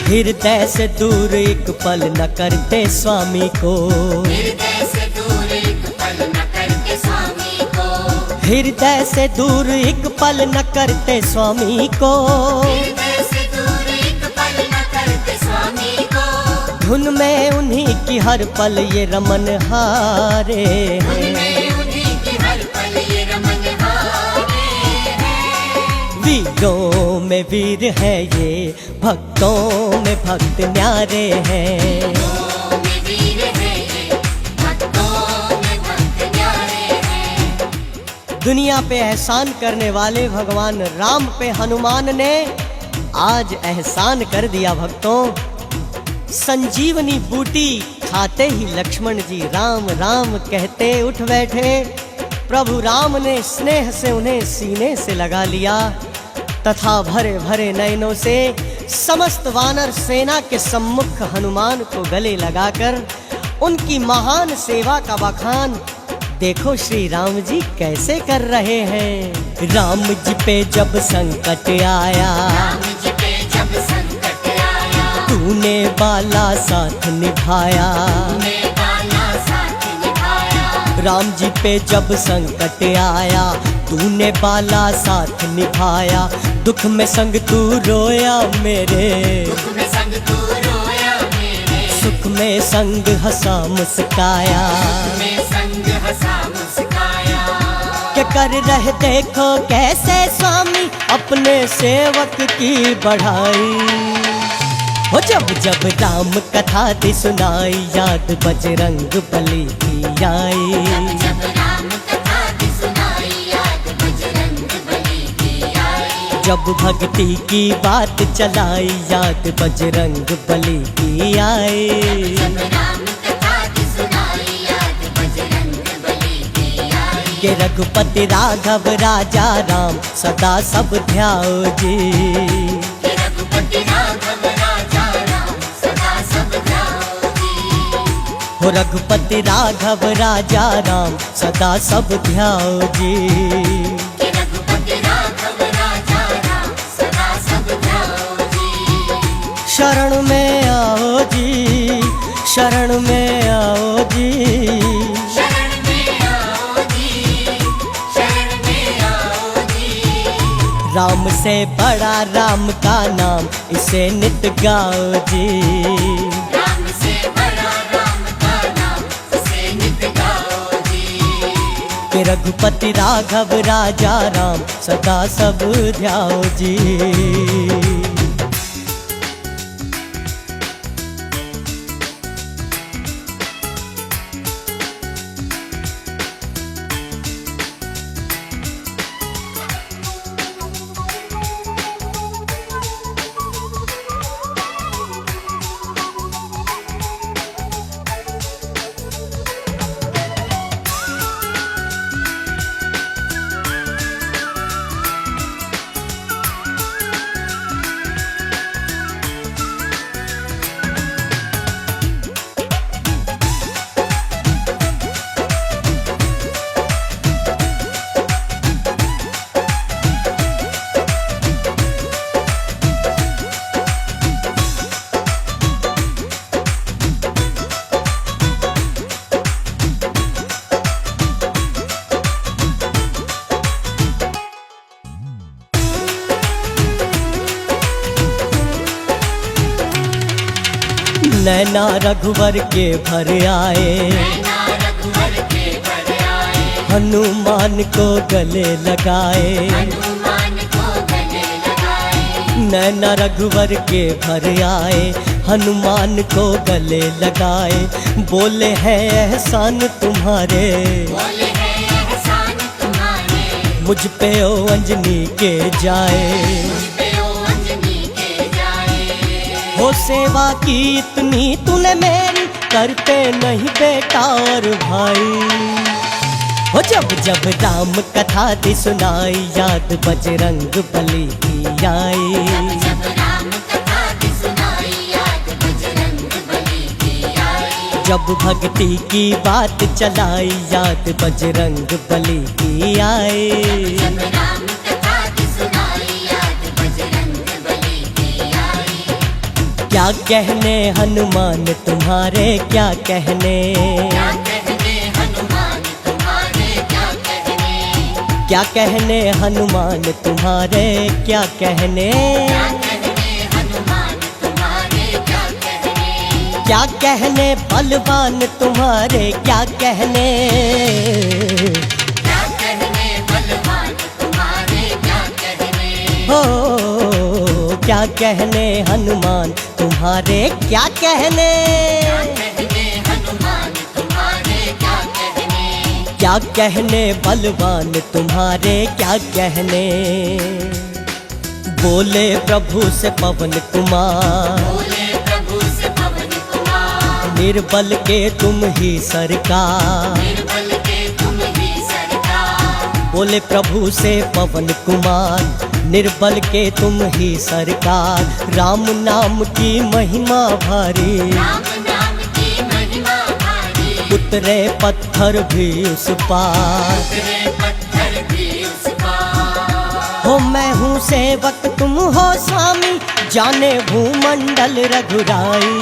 हृदय से दूर एक पल न करते स्वामी को। हृदय से दूर एक पल न करते स्वामी को। हृदय से दूर एक पल न करते स्वामी को। हृदय से दूर एक पल न करते स्वामी को। धुन में उन्हीं की हर पल ये रमन हारे हैं। उनमें उन्हीं की हर पल ये रमन हारे हैं। वीरों में वीर है ये, भक्तों में भक्त न्यारे हैं। भक्तों में वीर है ये, भक्तों में भक्त न्यारे हैं। दुनिया पे एहसान करने वाले भगवान राम पे हनुमान ने आज एहसान कर दिया भक्तों। संजीवनी बूटी खाते ही लक्ष्मण जी राम राम कहते उठ बैठे। प्रभु राम ने स्नेह से उन्हें सीने से लगा लिया तथा भरे भरे नयनों से समस्त वानर सेना के सम्मुख हनुमान को गले लगाकर उनकी महान सेवा का बखान देखो श्री राम जी कैसे कर रहे हैं। राम जी पे जब संकट आया, राम जी पे जब संकट आया, तूने बाला साथ निभाया। तूने बाला साथ निभाया। राम जी पे जब संकट आया, तूने बाला साथ निभाया। दुख में संग तू रोया मेरे, दुख में संग तू रोया मेरे, सुख में संग हंसा मुस्काया। में संग हंसा मुस्काया। के कर रहे देखो कैसे स्वामी अपने सेवक की बढ़ाई। हो जब जब राम कथा थी सुनाई, याद बजरंग बली की आई। जब राम कथा की सुनाई, याद बजरंग बली की आई। जब भक्ति की बात चलाई, याद बजरंग बली की आई। जब राम कथा की सुनाई, याद बजरंग बली की आई। के रघुपति राघव राजा राम सदा सब ध्याओ जी। के रघुपति राघव राजा राम सदा सब ध्याओ जी। हो रघुपति राघव राजा राम सदा सब ध्याओ जी। के रघुपति राघव राजा राम सदा सब ध्याओ जी। शरण में आओ जी, शरण में आओ जी। शरण में आओ जी, शरण में आओ जी। राम से बड़ा राम का नाम, इसे नित गाओ जी। राम से बड़ा राम का नाम, इसे नित गाओ जी। के रघुपति राघव राजा राम सदा सब ध्याओ जी। नैना रघुवर के भर आए, नैना रघुवर के भर आए। हनुमान को गले लगाए। हनुमान को गले लगाए। नैना रघुवर के भर आए, हनुमान को गले लगाए। बोले हैं एहसान तुम्हारे, बोले हैं एहसान तुम्हारे, मुझ पे ओ अंजनी के जाए। मुझ पे ओ अंजनी के जाए। हो सेवा की इतनी तूने मेरी, करते नहीं बेटा और भाई। हो जब जब राम कथा थी सुनाई, याद बजरंग बली की आई। जब राम कथा की सुनाई, याद बजरंग बली की आई। जब भक्ति की बात चलाई, याद बजरंग बली की आई। जब राम कथा की सुनाई, याद बजरंग बली की आई। क्या कहने हनुमान तुम्हारे, क्या कहने। क्या कहने हनुमान तुम्हारे, क्या कहने। क्या कहने हनुमान तुम्हारे, क्या कहने। क्या कहने हनुमान तुम्हारे, क्या कहने। क्या कहने बलवान तुम्हारे, क्या कहने। क्या कहने बलवान तुम्हारे, क्या कहने। हो क्या कहने हनुमान तुम्हारे, क्या कहने। क्या कहने हनुमान तुम्हारे, क्या कहने। क्या कहने बलवान तुम्हारे क्या कहने, बोले प्रभु से पवन कुमार, बोले प्रभु से पवन कुमार, निर्बल के तुम ही सरकार, निर्बल के तुम ही सरकार। बोले प्रभु से पवन कुमार, निर्बल के तुम ही सरकार। राम नाम की महिमा भारी, राम नाम की महिमा भारी, उतरे पत्थर भी उस पार। उतरे पत्थर भी उस पार। हो मैं हूँ सेवक तुम हो स्वामी, जाने भूमंडल रघुराई।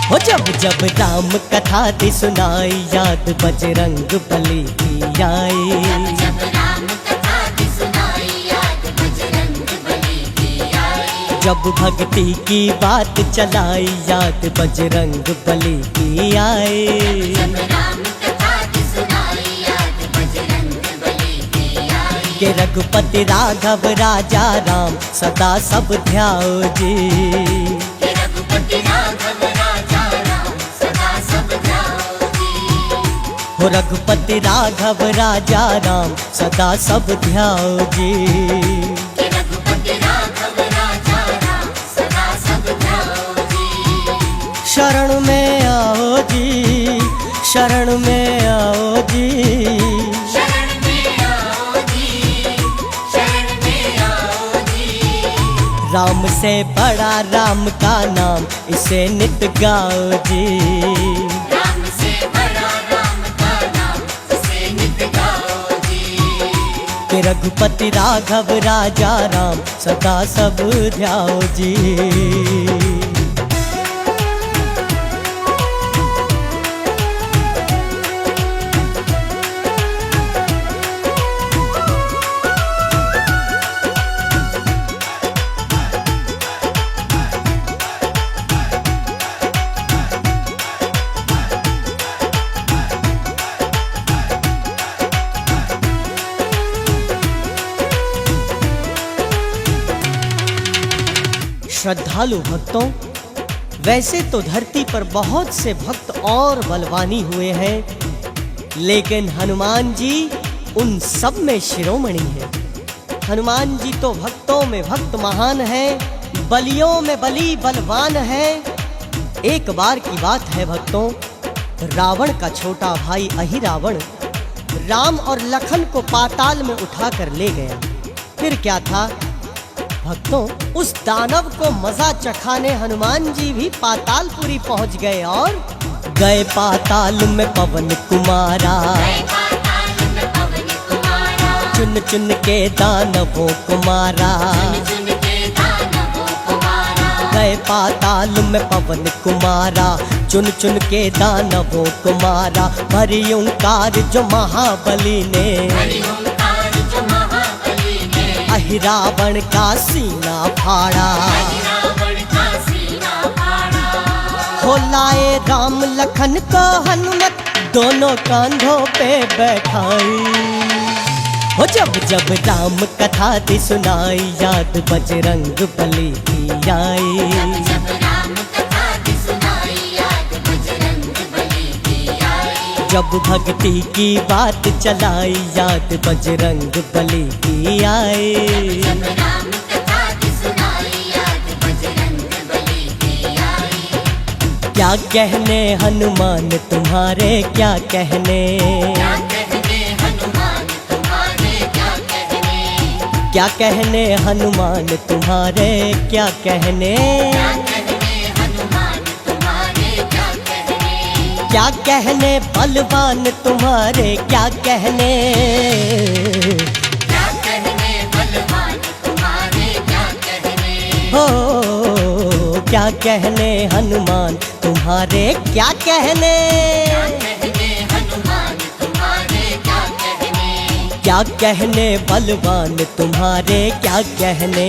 हो जब जब राम कथा दी सुनाई, याद बजरंग बली की आई। जब राम कथा की सुनाई, याद बजरंग बली की आई। जब भक्ति की बात चलाई, याद बजरंग बली की आई। जब राम कथा की सुनाई, याद बजरंग बली की आई। के रघुपति राघव राजा राम, सदा सब ध्याओ जी। हे रघुपति राघव राजा राम, सदा सब ध्याओ जी। हो रघुपति राघव राजा राम, सदा सब ध्याओ जी। हे रघुपति राघव राजा राम, सदा सब ध्याओ जी। शरण में आओ जी, शरण में आओ जी। शरण में आओ जी, शरण में आओ जी। राम से बड़ा राम का नाम, इसे नित गाओ जी। राम से बड़ा राम का नाम, इसे नित गाओ जी। के रघुपति राघव राजा राम, सदा सब ध्याओ जी। श्रद्धालु भक्तों, वैसे तो धरती पर बहुत से भक्त और बलवानी हुए हैं, लेकिन हनुमान जी उन सब में शिरोमणि हैं। हनुमान जी तो भक्तों में भक्त महान है, बलियों में बली बलवान है। एक बार की बात है भक्तों, रावण का छोटा भाई अहिरावण राम और लखन को पाताल में उठाकर ले गया। फिर क्या था भक्तों, उस दानव को मजा चखाने हनुमान जी भी पातालपुरी पहुंच गए और गए पाताल में पवन कुमारा। गए पाताल में पवन कुमारा, चुन चुन के दानवों को मारा। चुन चुन के दानवों को मारा। गए पाताल में पवन कुमारा, चुन चुन के दानवों को मारा। भरी ओंकार जो महाबली ने, हरि ओंकार जो महाबली ने, अहिरावण का सीना फाड़ा। रावण का सीना फाड़ा। हो लाए राम लखन को हनुमत, दोनों कांधों पे बैठाई। हो जब जब राम कथा दी सुनाई, याद बजरंग बली की आई। जब राम कथा की सुनाई, याद बजरंग बली की आई। जब भक्ति की बात चलाई, याद बजरंग बली की आई। जब राम कथा की सुनाई, याद बजरंग बली की आई। क्या कहने हनुमान तुम्हारे क्या कहने, क्या कहने हनुमान तुम्हारे क्या कहने, क्या कहने हनुमान तुम्हारे क्या कहने। क्या कहने हनुमान तुम्हारे क्या कहने, क्या कहने बलवान तुम्हारे क्या कहने। क्या कहने बलवान तुम्हारे क्या कहने, हो क्या कहने हनुमान तुम्हारे क्या कहने। क्या कहने हनुमान तुम्हारे क्या कहने, क्या कहने बलवान तुम्हारे क्या कहने।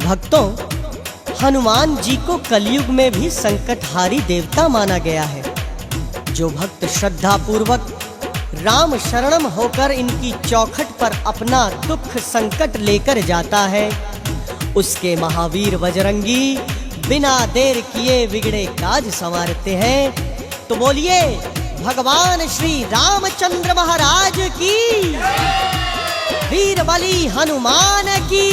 भक्तों, हनुमान जी को कलयुग में भी संकटहारी देवता माना गया है। जो भक्त श्रद्धा पूर्वक राम शरणम होकर इनकी चौखट पर अपना दुख संकट लेकर जाता है, उसके महावीर बजरंगी बिना देर किए बिगड़े काज संवारते हैं। तो बोलिए भगवान श्री रामचंद्र महाराज की, वीर बली हनुमान की।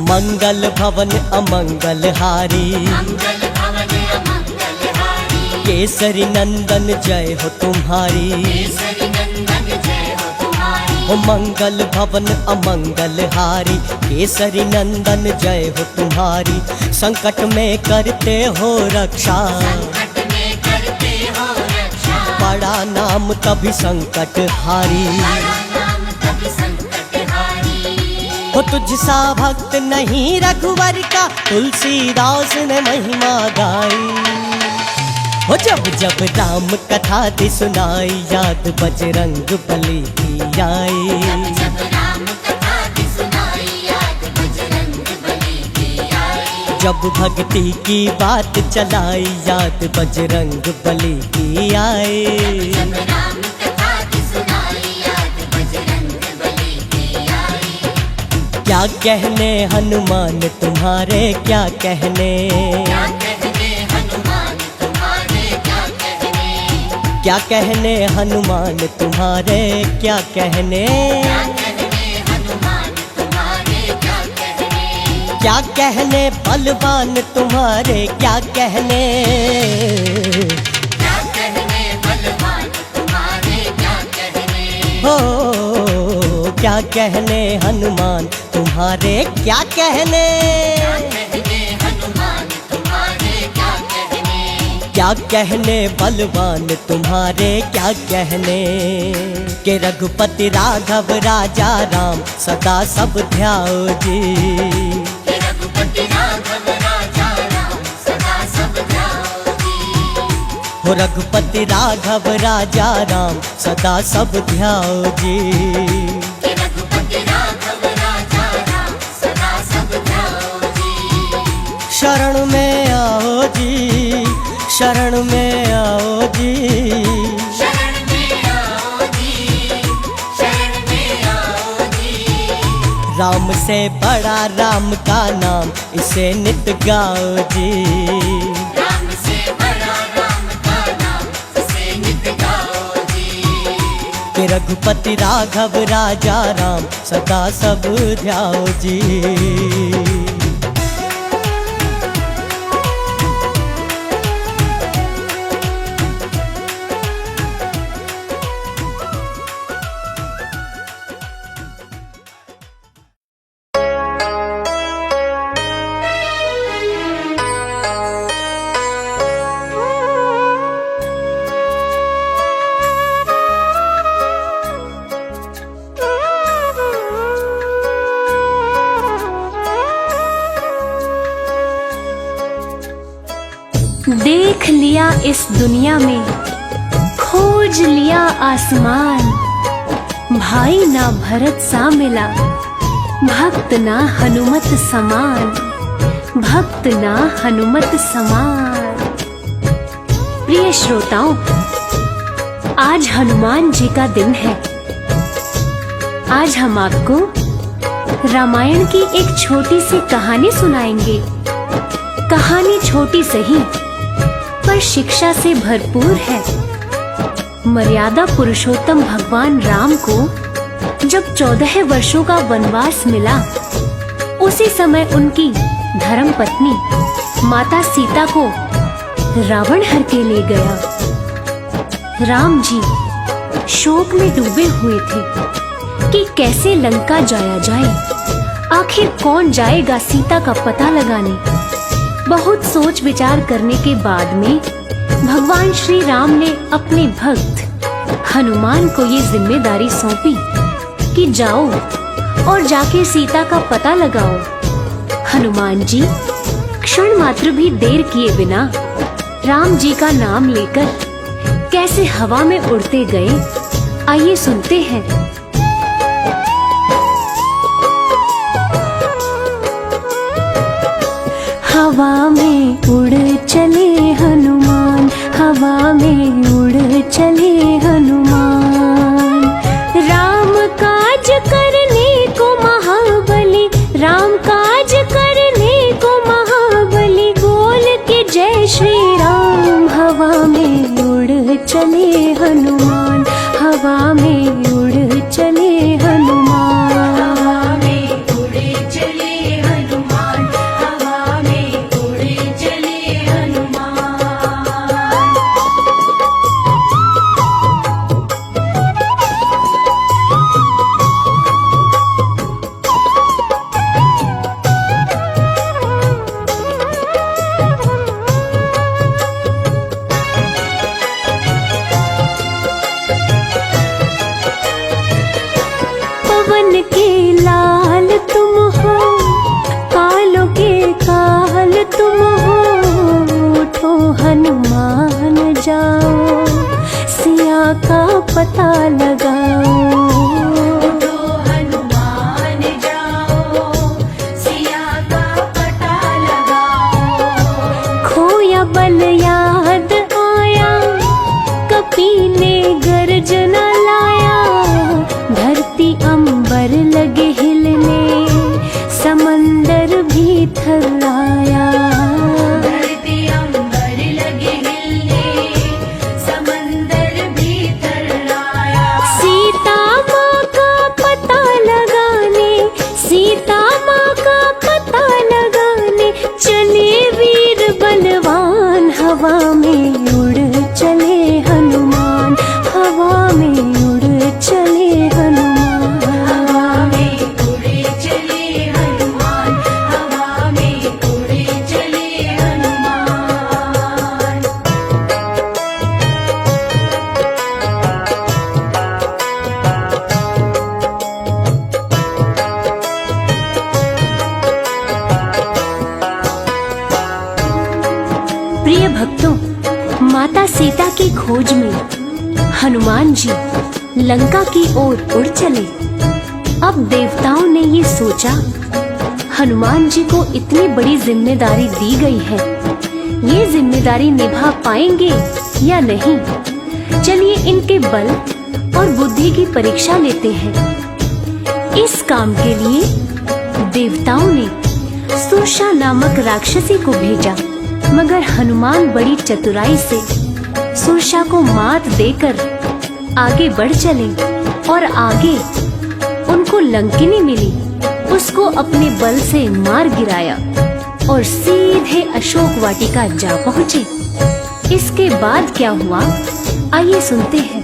मंगल भवन अमंगल हारी, मंगल भवन अमंगल हारी, केसरी नंदन जय हो तुम्हारी। केसरी नंदन जय हो तुम्हारी। हो मंगल भवन अमंगल हारी, केसरी नंदन जय हो तुम्हारी। संकट में करते हो रक्षा, संकट में करते हो रक्षा, बड़ा नाम तभी संकट हारी। बड़ा नाम तभी संकट हारी। हो तुझसा भक्त नहीं रघुवर का, तुलसीदास ने महिमा गाई। हो जब जब राम कथा दी सुनाई, याद बजरंग बली की आई। जब राम कथा की सुनाई, याद बजरंग बली की आई। जब भक्ति की बात चलाई, याद बजरंग बली की आई। जब राम कथा की सुनाई, याद बजरंग बली की आई। क्या कहने हनुमान तुम्हारे, क्या कहने, क्या कहने हनुमान तुम्हारे, क्या कहने, क्या कहने हनुमान तुम्हारे, क्या कहने, क्या कहने हनुमान तुम्हारे, क्या कहने, क्या कहने बलवान तुम्हारे, क्या कहने। क्या कहने बलवान तुम्हारे, क्या कहने, हो क्या कहने हनुमान तुम्हारे, क्या कहने, कहने हनुमान तुम्हारे, क्या कहने, क्या कहने बलवान तुम्हारे, क्या कहने। के रघुपति राघव राजा राम, सदा सब ध्याओ जी। हे रघुपति राघव राजा राम, सदा सब ध्याओ जी। हो रघुपति राघव राजा राम, सदा सब ध्याओ जी। हे रघुपति राघव राजा राम, सदा सब ध्याओ जी। शरण में आओ जी, शरण में आओ जी। शरण में आओ जी, शरण में आओ जी। राम से बड़ा राम का नाम, इसे नित गाओ जी। राम से बड़ा राम का नाम, इसे नित गाओ जी। कि रघुपति राघव राजा राम, सदा सब ध्याओ जी। देख लिया इस दुनिया में, खोज लिया आसमान। भाई ना भरत सा मिला, भक्त ना हनुमत समान, भक्त ना हनुमत समान। प्रिय श्रोताओं, आज हनुमान जी का दिन है। आज हम आपको रामायण की एक छोटी सी कहानी सुनाएंगे। कहानी छोटी सही पर शिक्षा से भरपूर है। मर्यादा पुरुषोत्तम भगवान राम को जब 14 वर्षों का वनवास मिला, उसी समय उनकी धर्म पत्नी माता सीता को रावण हर के ले गया। राम जी शोक में डूबे हुए थे कि कैसे लंका जाया जाए, आखिर कौन जाएगा सीता का पता लगाने। बहुत सोच विचार करने के बाद में भगवान श्री राम ने अपने भक्त हनुमान को ये जिम्मेदारी सौंपी कि जाओ और जाके सीता का पता लगाओ। हनुमान जी क्षण मात्र भी देर किए बिना राम जी का नाम लेकर कैसे हवा में उड़ते गए, आइए सुनते हैं। हवा में उड़ चले हनुमान, हवा में उड़ चले हनुमान। राम काज करने को महाबली, राम काज करने को महाबली, बोल के जय श्री राम। हवा में उड़ चले हनुमान, हवा में उड़ चले हनुमान। हवा में उड़ चले हनुमान, हवा में उड़ चले हनुमान। पवन के लाल तुम हो, कालों के काल तुम हो, उठो हनुमान जाओ, सिया का पता लगाओ। उठो हनुमान जाओ, सिया का पता लगाओ। खोया बल याद आया, कपीले गर्जना लाया, धरती अंबर लगे हिलने, समंदर भी थर्राया। धरती अंबर लगे हिलने, समंदर भी थर्राया। सीता माँ का पता लगाने, सीता माँ का पता लगाने, चले वीर बलवान। हवा में उड़ चले हनुमान, हवा में उड़ चले हनुमान। हवा में उड़ चले हनुमान, हवा में उड़ चले हनुमान। प्रिय भक्तों, माता सीता की खोज में हनुमान जी लंका की ओर उड़ चले। अब देवताओं ने ये सोचा, हनुमान जी को इतनी बड़ी जिम्मेदारी दी गई है, ये जिम्मेदारी निभा पाएंगे या नहीं। चलिए इनके बल और बुद्धि की परीक्षा लेते हैं। इस काम के लिए देवताओं ने सुरसा नामक राक्षसी को भेजा, मगर हनुमान बड़ी चतुराई से सुरसा को मात देकर आगे बढ़ चले और आगे उनको लंकिनी मिली, उसको अपने बल से मार गिराया और सीधे अशोक वाटिका जा पहुँचे। इसके बाद क्या हुआ, आइए सुनते हैं।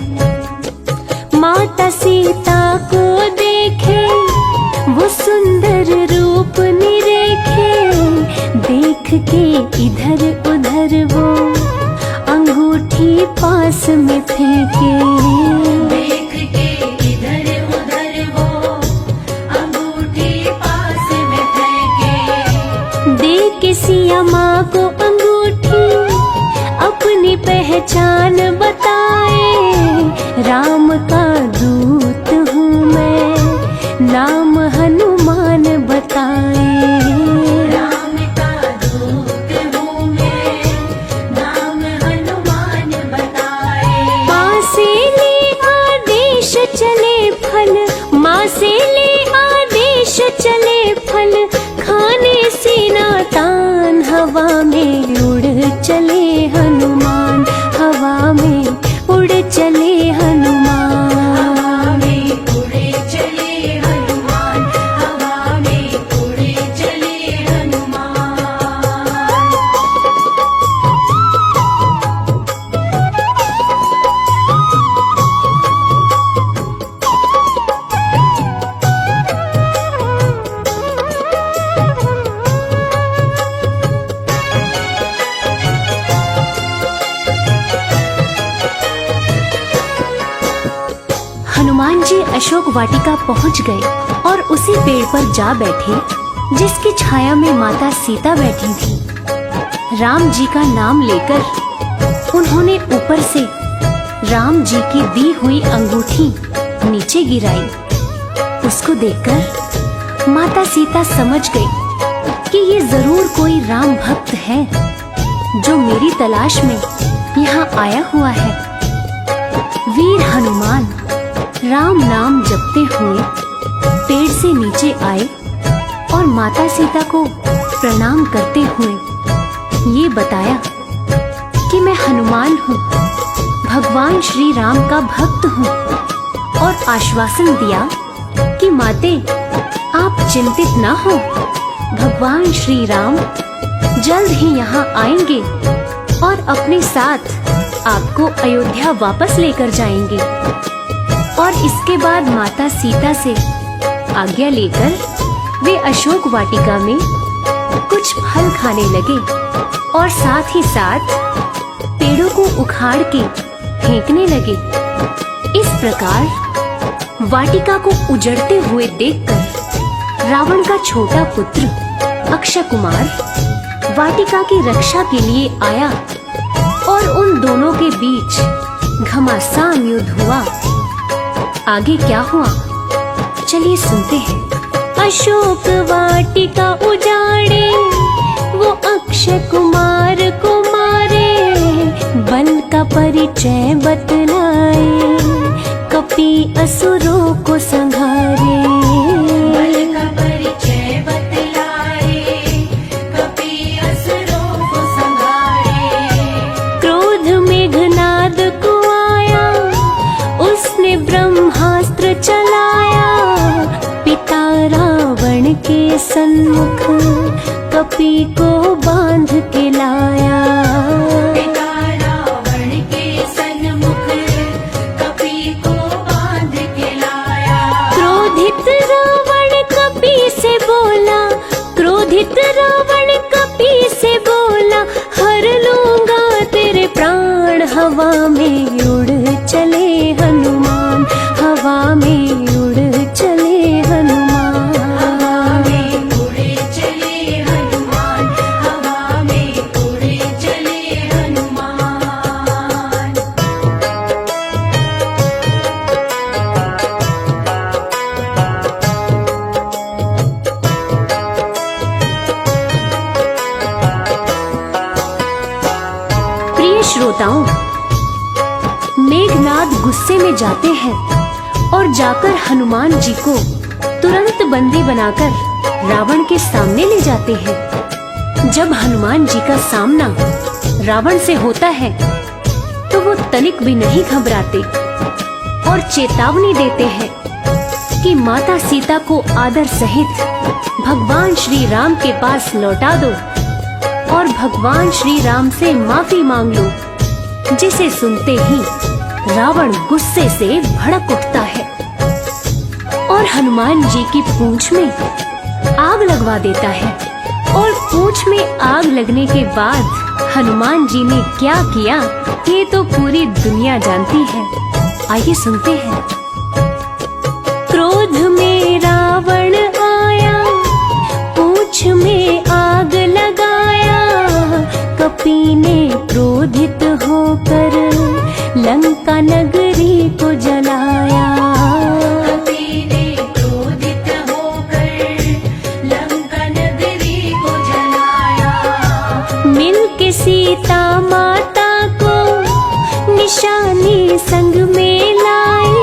माता सीता को देखे, वो सुंदर रूप निरेखे, देख के इधर उधर वो अंगूठी पास में फेंके। देख के इधर उधर वो अंगूठी पास में फेंके। देख के सिया माँ को अंगूठी अपनी पहचान बताए, राम का दूत हूँ मैं, नाम हनुमान बताए। राम का दूत हूँ मैं, नाम हनुमान बताए। माँ से ले आदेश चले फल, माँ से ले आदेश चले फल, खाने सीना तान। हवा में उड़ चले हनुमान, हवा में उड़ चले हनुमान। हवा में उड़ चले हनुमान, हवा में उड़ चले हनुमान। हनुमान जी अशोक वाटिका पहुंच गए और उसी पेड़ पर जा बैठे जिसकी छाया में माता सीता बैठी थी। राम जी का नाम लेकर उन्होंने ऊपर से राम जी की दी हुई अंगूठी नीचे गिराई। उसको देखकर माता सीता समझ गई कि ये जरूर कोई राम भक्त है जो मेरी तलाश में यहाँ आया हुआ है। वीर हनुमान राम नाम जपते हुए पेड़ से नीचे आए और माता सीता को प्रणाम करते हुए ये बताया कि मैं हनुमान हूँ, भगवान श्री राम का भक्त हूँ, और आश्वासन दिया कि माते आप चिंतित ना हो, भगवान श्री राम जल्द ही यहाँ आएंगे और अपने साथ आपको अयोध्या वापस लेकर जाएंगे। और इसके बाद माता सीता से आज्ञा लेकर वे अशोक वाटिका में कुछ फल खाने लगे और साथ ही साथ पेड़ों को उखाड़ के फेंकने लगे। इस प्रकार वाटिका को उजड़ते हुए देखकर रावण का छोटा पुत्र अक्षय कुमार वाटिका की रक्षा के लिए आया और उन दोनों के बीच घमासान युद्ध हुआ। आगे क्या हुआ चलिए सुनते हैं। अशोक वाटिका उजाड़े वो अक्षय कुमार को मारे, बल का परिचय बतलाए कपि असुरों को संहारे। बल का परिचय बतलाए कपि असुरों को संहारे। क्रोध मेघनाद को आया उसने ब्रह्मास्त्र चलाया, पिता रावण के सन्मुख कपि को बांध के लाया। पिता रावण के सन्मुख कपि को बांध के लाया। क्रोधित रावण कपि से बोला, क्रोधित रावण कपि से बोला, हर लूंगा तेरे प्राण। हवा में उड़ चले हनुमान, हवा में उड़ चले हनुमान। हवा में उड़े चले हनुमान, हवा में उड़े चले हनुमान। प्रिय श्रोताओं, मेघनाद गुस्से में जाते हैं और जाकर हनुमान जी को तुरंत बंदी बनाकर रावण के सामने ले जाते हैं। जब हनुमान जी का सामना रावण से होता है तो वो तनिक भी नहीं घबराते और चेतावनी देते हैं कि माता सीता को आदर सहित भगवान श्री राम के पास लौटा दो और भगवान श्री राम से माफी मांग लो। जिसे सुनते ही रावण गुस्से से भड़क उठता है और हनुमान जी की पूंछ में आग लगवा देता है। और पूंछ में आग लगने के बाद हनुमान जी ने क्या किया ये तो पूरी दुनिया जानती है। आइए सुनते हैं। क्रोध में रावण आया, पूंछ में आग लगाया, कपि ने क्रोधित होकर लंका नगरी को जलाया। कपि ने क्रोधित होकर लंका नगरी को जलाया। मिल के सीता माता को निशानी संग में लाए,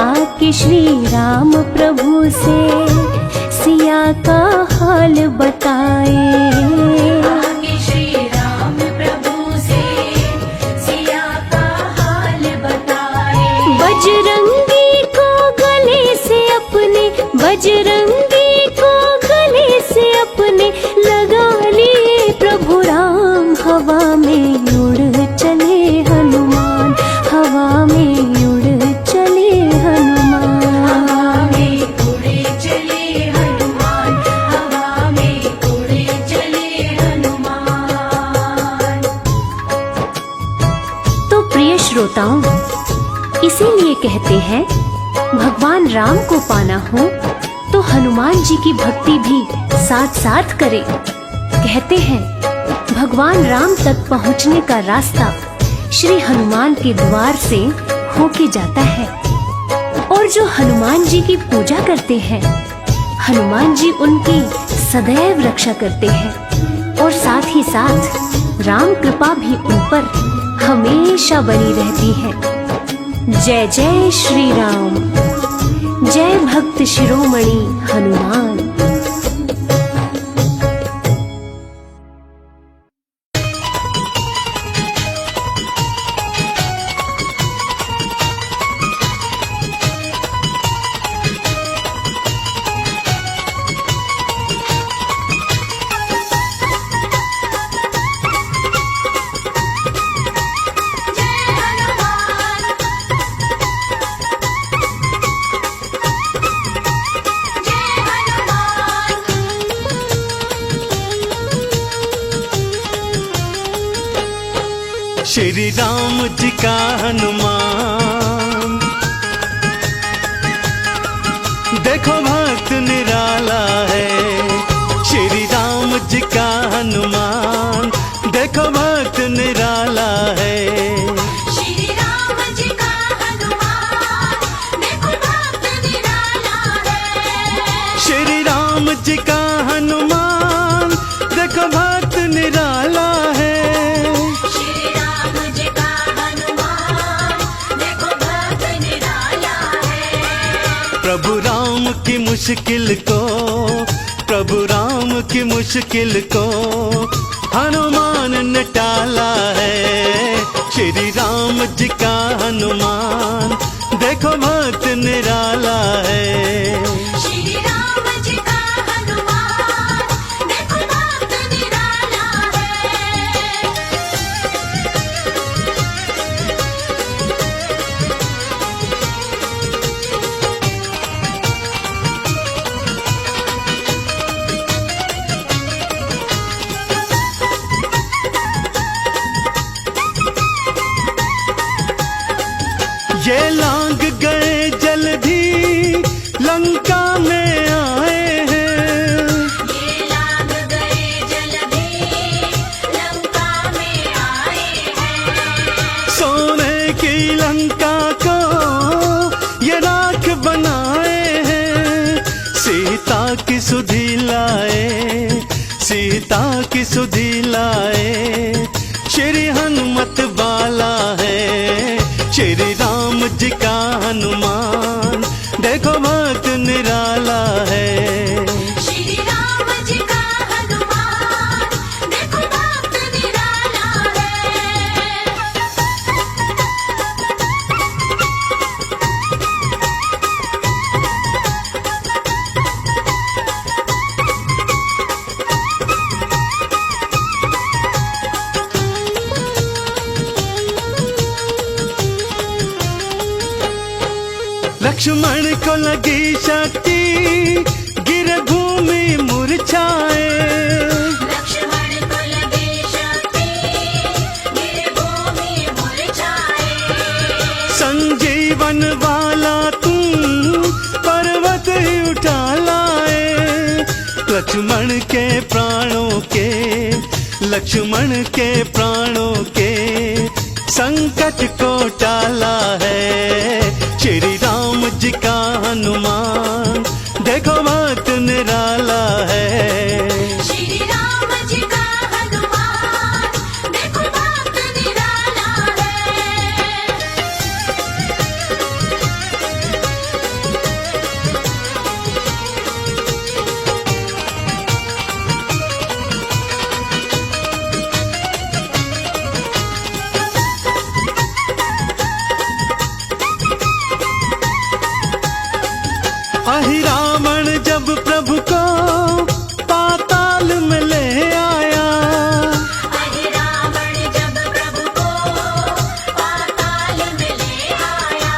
आके श्री राम प्रभु से सिया का हाल बताए। आगे श्री राम प्रभु से सिया का हाल बताए। बजरंगी को गले से अपने, बजरंगी को गले से अपने लगा लिए प्रभु राम। हवा में उड़ चले हनुमान, हवा में उड़ चले हनुमान। हवा में उड़े चले हनुमान, हवा में उड़े चले हनुमान। तो प्रिय श्रोताओं, इसीलिए कहते हैं भगवान राम को पाना हो तो हनुमान जी की भक्ति भी साथ साथ करें। कहते हैं भगवान राम तक पहुंचने का रास्ता श्री हनुमान के द्वार से होके जाता है। और जो हनुमान जी की पूजा करते हैं, हनुमान जी उनकी सदैव रक्षा करते हैं और साथ ही साथ राम कृपा भी उन पर हमेशा बनी रहती है। जय जय श्री राम, जय भक्त शिरोमणि हनुमान। श्री राम जी का हनुमान, देखो भक्त निराला है। श्री राम जी का हनुमान, देखो भक्त निराला है। श्री राम जी का हनुमान, देखो भक्त निराला है। श्री राम जी का हनुमान, देखो भक्त निराला है। श्री राम जी का हनुमान, देखो भक्त निराला है। प्रभु राम की मुश्किल को, प्रभु राम की मुश्किल को हनुमान ने टाला है। श्री राम जी का हनुमान, देखो भक्त निराला है। श्री राम जी का हनुमान, देखो भक्त निराला है। ये लांग गए जल्दी लंका में आए हैं। ये लाग गए जल्दी लंका में आए हैं। सोने की लंका को ये राख बनाए हैं। सीता की सुधि लाए, सीता की सुधि लाए। श्री हनुमत बाला है। श्री राम जी का हनुमान, देखो भक्त निराला है। श्री राम जी का हनुमान, देखो भक्त निराला है। लक्ष्मण को लगी शक्ति, गिर भूमि मुरझाए। लक्ष्मण को लगी शक्ति, गिर भूमि मुरझाए। संजीवन वाला तुम पर्वत ही उठा लाए। लक्ष्मण के प्राणों के, लक्ष्मण के प्राणों के संकट को टाला है। श्री राम जी का हनुमान, देखो भक्त निराला है। श्री राम जी का हनुमान, देखो भक्त निराला है। अहि रावण जब प्रभु को पाताल में ले आया। अहि रावण जब प्रभु को पाताल में ले आया।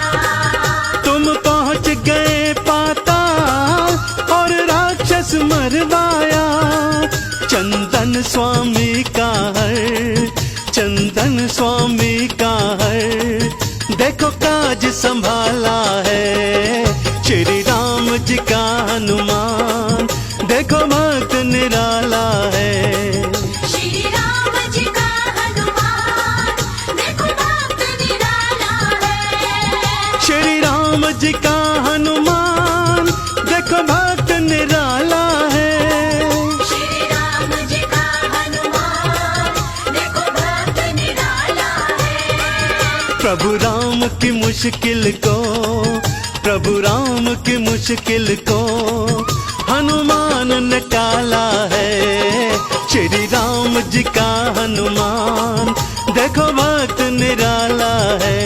तुम पहुंच गए पाताल और राक्षस मरवाया। चंदन स्वामी का हर, चंदन स्वामी का हर, देखो काज संभाला है। श्री राम जी का हनुमान, देखो भक्त निराला है। श्री राम जी का हनुमान, देखो भक्त निराला है। श्री राम जी का हनुमान, देखो भक्त निराला प्रभु राम की मुश्किल को, प्रभु राम की मुश्किल को हनुमान ने टाला है। श्री राम जी का हनुमान देखो भक्त निराला है।